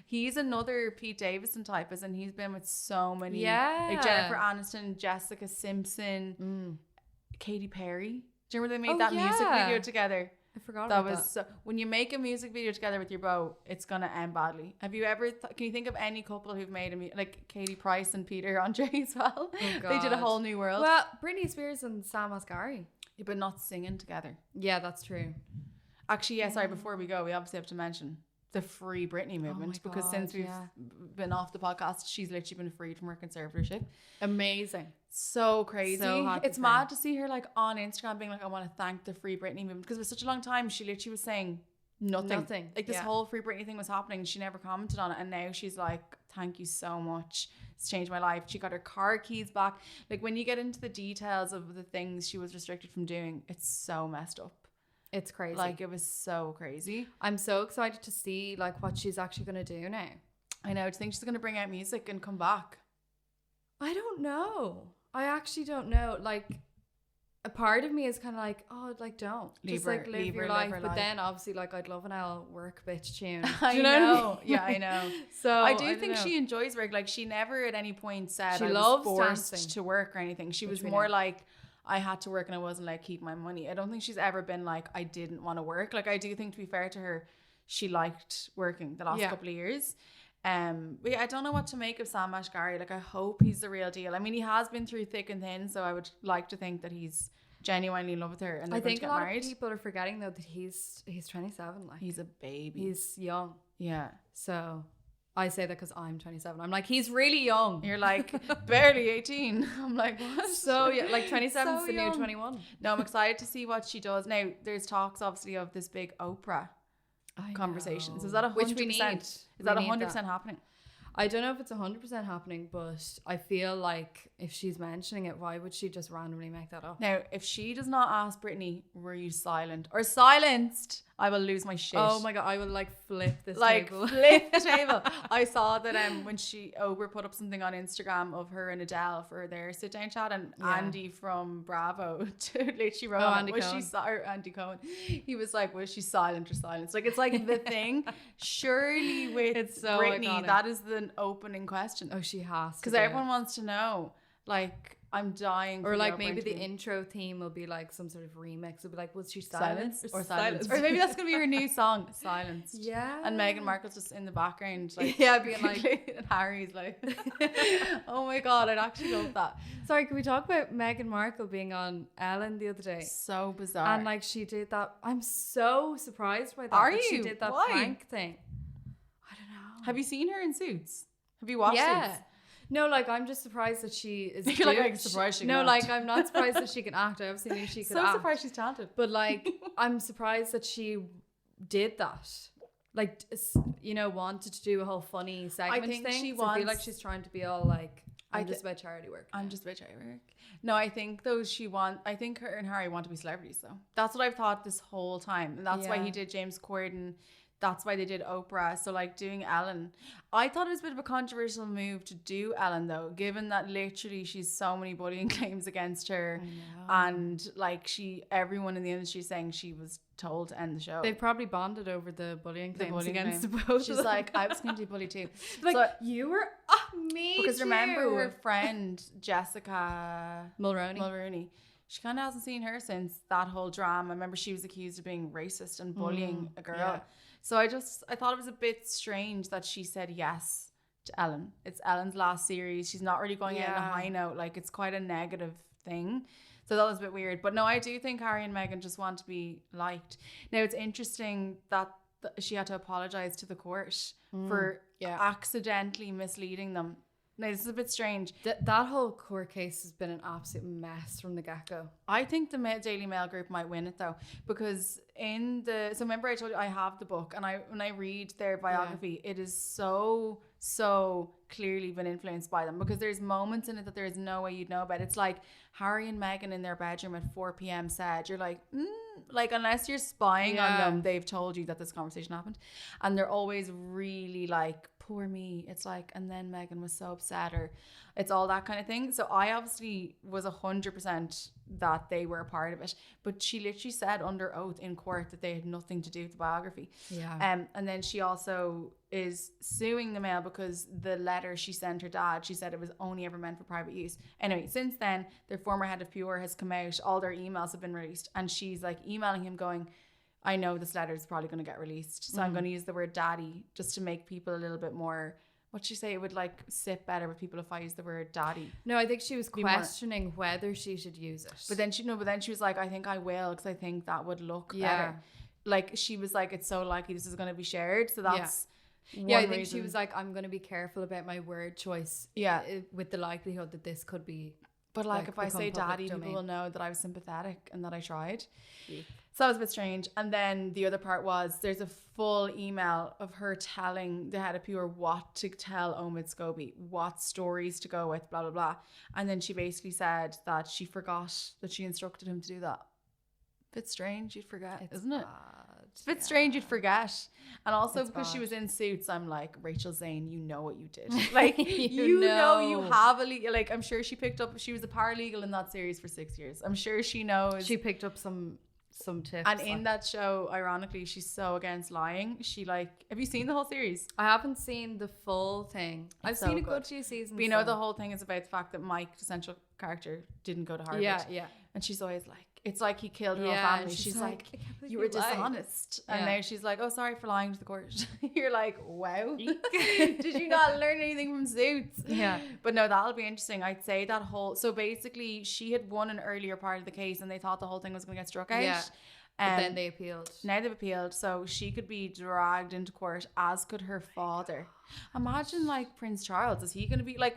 He's another Pete Davidson type, as in he's been with so many. Yeah. Like Jennifer Aniston, Jessica Simpson, Katy Perry. Do you remember they made that music video together? I forgot about that. So, when you make a music video together with your beau, it's gonna end badly. Have you ever? Can you think of any couple who've made like Katie Price and Peter Andre as well? Oh, God. They did A Whole New World. Well, Britney Spears and Sam Asghari. Yeah, but not singing together. Yeah, that's true. Actually, sorry. Before we go, we obviously have to mention the Free Britney movement, because since we've been off the podcast, she's literally been freed from her conservatorship. Amazing. So crazy. So it's mad to see her like on Instagram being like, I want to thank the Free Britney movement, because for such a long time she literally was saying nothing. Like this whole Free Britney thing was happening and she never commented on it, and now she's like, thank you so much, it's changed my life. She got her car keys back. Like when you get into the details of the things she was restricted from doing, it's so messed up. It's crazy. Like it was so crazy. I'm so excited to see like what she's actually going to do now. I know. Do you think she's going to bring out music and come back? I don't know. I actually don't know. Like a part of me is kind of like, oh, like don't. Just like live your life. But then obviously like I'd love an L work bitch tune. I know. Yeah, I know. So I do think she enjoys work. Like she never at any point said she I loves was forced dancing to work or anything. She was more like, I had to work and I wasn't like keep my money. I don't think she's ever been like, I didn't want to work. Like I do think, to be fair to her, she liked working the last couple of years. But yeah, I don't know what to make of Sam Asghari. Like I hope he's the real deal. I mean, he has been through thick and thin, so I would like to think that he's genuinely in love with her and they're going to get married. I think a lot of people are forgetting though that he's 27. Like he's a baby. He's young. Yeah. So I say that because I'm 27. I'm like, he's really young. You're like, barely 18. I'm like, what? So yeah, like 27 is the new 21. No, I'm excited to see what she does. Now, there's talks obviously of this big Oprah conversations. Is that 100%? Which we need. Is that 100% happening? I don't know if it's 100% happening, but I feel like if she's mentioning it, why would she just randomly make that up? Now, if she does not ask Britney, were you silent or silenced, I will lose my shit. Oh my God, I will like flip this table. Like flip the table. I saw that when Oprah put up something on Instagram of her and Adele for their sit down chat, and Andy from Bravo literally wrote on it, Andy Cohen. He was like, was she silent or silenced? Like it's like the thing. Surely with Britney, iconic. That is the opening question. Oh, she has to. Because everyone wants to know. Like, I'm dying. Or like maybe the intro theme will be like some sort of remix. It'll be like, was she silent or silence? Or maybe that's gonna be her new song, Silence. Yeah. And Meghan Markle's just in the background, like being like, and Harry's like, oh my God, I'd actually love that. Sorry, can we talk about Meghan Markle being on Ellen the other day? So bizarre. And like she did that. I'm so surprised by that. Are you? She did that prank thing. I don't know. Have you seen her in Suits? Have you watched Suits? No, like I'm just surprised that she is. You're like, I'm surprised she can act. Like I'm not surprised that she can act. I obviously knew she could act. So surprised she's talented. But like, I'm surprised that she did that. Like, you know, wanted to do a whole funny segment thing. I feel like she's trying to be all like, I'm just about charity work. I'm just about charity work. No, I think I think her and Harry want to be celebrities though. That's what I've thought this whole time. And that's why he did James Corden. That's why they did Oprah. So like doing Ellen, I thought it was a bit of a controversial move to do Ellen though, given that literally she's so many bullying claims against her, and like everyone in the industry is saying she was told to end the show. They've probably bonded over the bullying claims against both. She's like, I was going to be bullied too. Like so, you were me because too. Remember her friend Jessica Mulroney. She kind of hasn't seen her since that whole drama. I remember she was accused of being racist and bullying a girl. Yeah. So I thought it was a bit strange that she said yes to Ellen. It's Ellen's last series. She's not really going out on a high note. Like it's quite a negative thing. So that was a bit weird. But no, I do think Harry and Meghan just want to be liked. Now it's interesting that she had to apologize to the court for accidentally misleading them. Now this is a bit strange. That whole court case has been an absolute mess from the get-go. I think the Daily Mail group might win it though, because so remember I told you I have the book, and when I read their biography, it is so clearly been influenced by them, because there's moments in it that there is no way you'd know about. It's like Harry and Meghan in their bedroom at 4 p.m. said, you're like, like unless you're spying on them, they've told you that this conversation happened. And they're always really like poor me. It's like, and then Megan was so upset, or it's all that kind of thing. So I obviously was 100% that they were a part of it, but she literally said under oath in court that they had nothing to do with the biography. Yeah. And then she also is suing the Mail because the letter she sent her dad, she said it was only ever meant for private use. Anyway, since then, their former head of PR has come out, all their emails have been released, and she's like emailing him going, I know this letter is probably going to get released, so I'm going to use the word daddy just to make people a little bit more, what'd she say, it would like sit better with people if I use the word daddy. No, I think she was questioning whether she should use it. But then she was like, I think I will, because I think that would look better. Like she was like, it's so likely this is going to be shared, so that's I think she was like, I'm going to be careful about my word choice. Yeah, with the likelihood that this could be. But like if I say daddy, people will know that I was sympathetic and that I tried. So that was a bit strange. And then the other part was there's a full email of her telling the head of PR what to tell Omid Scobie, what stories to go with, blah, blah, blah. And then she basically said that she forgot that she instructed him to do that. Bit strange, you'd forget, isn't it? It's a bit strange, you'd forget. And also it's because she was in Suits, I'm like, Rachel Zane, you know what you did. Like, you know you have like, I'm sure she picked up, she was a paralegal in that series for 6 years. I'm sure she knows. She picked up some tips. And in that show, ironically, she's so against lying. She like, have you seen the whole series? I haven't seen the full thing. I've seen a good few seasons. But you know, the whole thing is about the fact that Mike, the central character, didn't go to Harvard. Yeah. And she's always like, it's like he killed her whole family. She's like, you were dishonest. And now she's like, oh, sorry for lying to the court. You're like, wow. Did you not learn anything from Suits? Yeah. But no, that'll be interesting. I'd say that whole, so basically she had won an earlier part of the case and they thought the whole thing was going to get struck out. Yeah. But then they appealed. Now they've appealed. So she could be dragged into court, as could her father. Imagine like Prince Charles. Is he going to be like,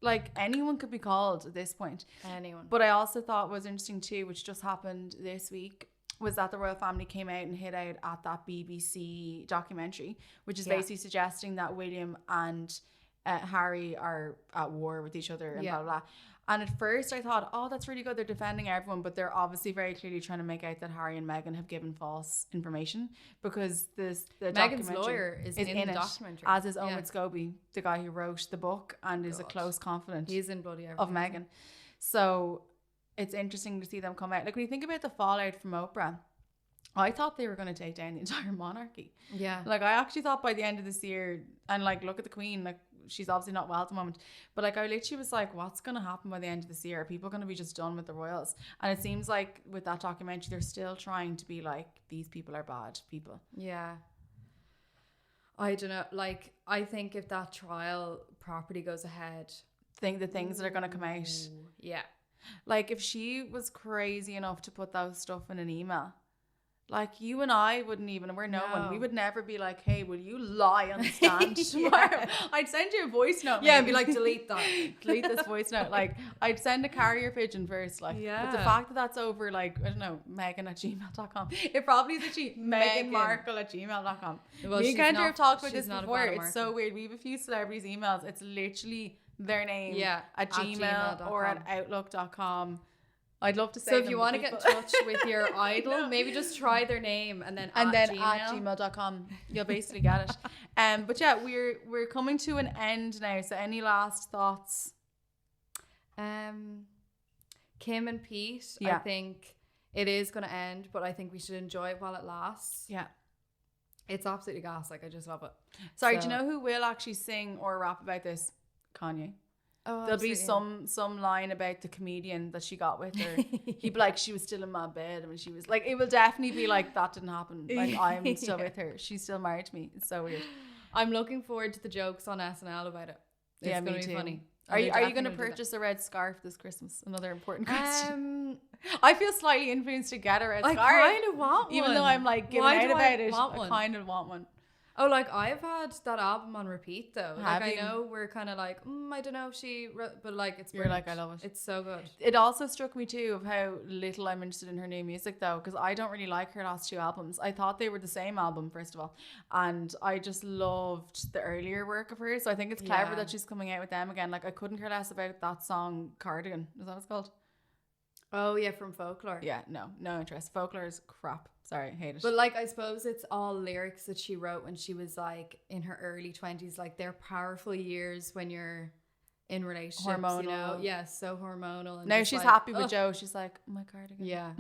like anyone could be called at this point. Anyone. But I also thought was interesting too, which just happened this week, was that the royal family came out and hid out at that BBC documentary, which is basically suggesting that William and Harry are at war with each other and blah, blah, blah. And at first I thought, oh, that's really good. They're defending everyone, but they're obviously very clearly trying to make out that Harry and Meghan have given false information because the Meghan's lawyer is in the documentary. As is Omid Scobie, the guy who wrote the book and is a close confidant He's in bloody of Meghan. So it's interesting to see them come out. Like when you think about the fallout from Oprah, I thought they were going to take down the entire monarchy. Yeah. Like I actually thought by the end of this year, and like look at the Queen, like she's obviously not well at the moment, but like I literally was like, what's going to happen by the end of this year? Are people going to be just done with the royals? And it seems like with that documentary, they're still trying to be like, these people are bad people. Yeah. I don't know. Like, I think if that trial properly goes ahead, the things that are going to come out. Yeah. Like if she was crazy enough to put that stuff in an email, like you and I wouldn't even, we're no one. We would never be like, hey, will you lie on the stand tomorrow? I'd send you a voice note. Yeah, and be like, delete that. Delete this voice note. Like I'd send a carrier pigeon first. Like, but the fact that that's over like, I don't know, Megan@gmail.com. It probably is actually MeganMarkle@gmail.com. Well, Me and Kendra have talked about this before. It's so weird. We have a few celebrities' emails. It's literally their name at Gmail or at Outlook.com. I'd love to say. So if you want to get in touch with your idol, maybe just try their name and then at gmail.com. You'll basically get it. But yeah, we're coming to an end now. So any last thoughts? Kim and Pete. I think it is going to end, but I think we should enjoy it while it lasts. Yeah. It's absolutely gas. Like I just love it. Sorry, do you know who will actually sing or rap about this? Kanye. Oh, there'll be some line about the comedian that she got with her. He'd be like, she was still in my bed. I mean, she was like, it will definitely be like, that didn't happen. Like, I'm still with her. She's still married to me. It's so weird. I'm looking forward to the jokes on SNL about it. It's going to be funny. Are you going to purchase a red scarf this Christmas? Another important question. I feel slightly influenced to get a red scarf. I kind of want one. Even though I'm like giving out about it, I kind of want one. Oh, like I've had that album on repeat though. Like I know we're kind of like, I don't know if she, but like it's brilliant. You're like, I love it. It's so good. It also struck me too of how little I'm interested in her new music though, because I don't really like her last two albums. I thought they were the same album first of all, and I just loved the earlier work of hers. So I think it's clever that she's coming out with them again. Like I couldn't care less about that song Cardigan. Is that what it's called? Oh yeah, from Folklore. Yeah, no interest. Folklore is crap. Sorry, hate it. But like, I suppose it's all lyrics that she wrote when she was like in her early 20s. Like, they're powerful years when you're in relationships, Hormonal. you know? Yeah, so hormonal. And now just she's like, happy with Joe. She's like, my cardigan. Yeah.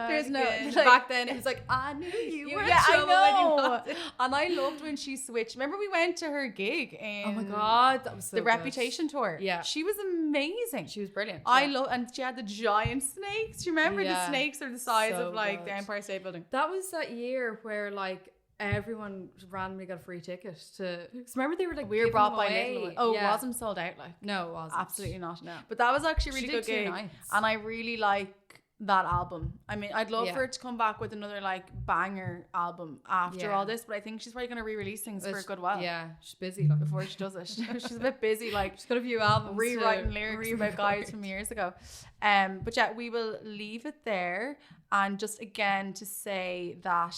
There's no Like, like, back then it was like, I knew you were yeah, I trouble when you know. walked in. And I loved when she switched. Remember we went to her gig in Oh my God, that was so the good. Reputation tour. Yeah. She was amazing. She was brilliant. I yeah. love, and she had the giant snakes. Do you remember the Yeah. snakes are the size So of like the good. Empire State Building? That was that year where like everyone randomly got a free ticket to. Because remember they were like We were giving brought them by away. Little One. Oh, Yeah. it wasn't sold out like. No, it wasn't. Absolutely not. No. But that was actually a really She good did 2 gig. nights. And I really like that album. I mean, I'd love Yeah. for her to come back with another like banger album after Yeah. all this, but I think she's probably going to re-release things for a good while. Yeah, she's busy. Like, Before she does it. She's a bit busy like she's got a few albums. rewriting to lyrics re-record. about guys from years ago. But yeah, we will leave it there. And just again to say that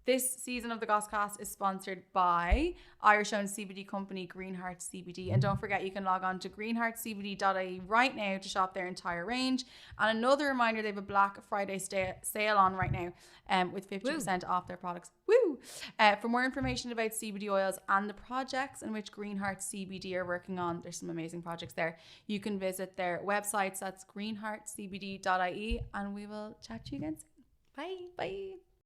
this season of the Gosscast is sponsored by Irish-owned CBD company Greenheart CBD. And don't forget, you can log on to greenheartcbd.ie right now to shop their entire range. And another reminder, they have a Black Friday sale on right now with 50% off their products. Woo! For more information about CBD oils and the projects in which Greenheart CBD are working on, there's some amazing projects there. You can visit their websites. That's greenheartcbd.ie. And we will chat to you again soon. Bye. Bye.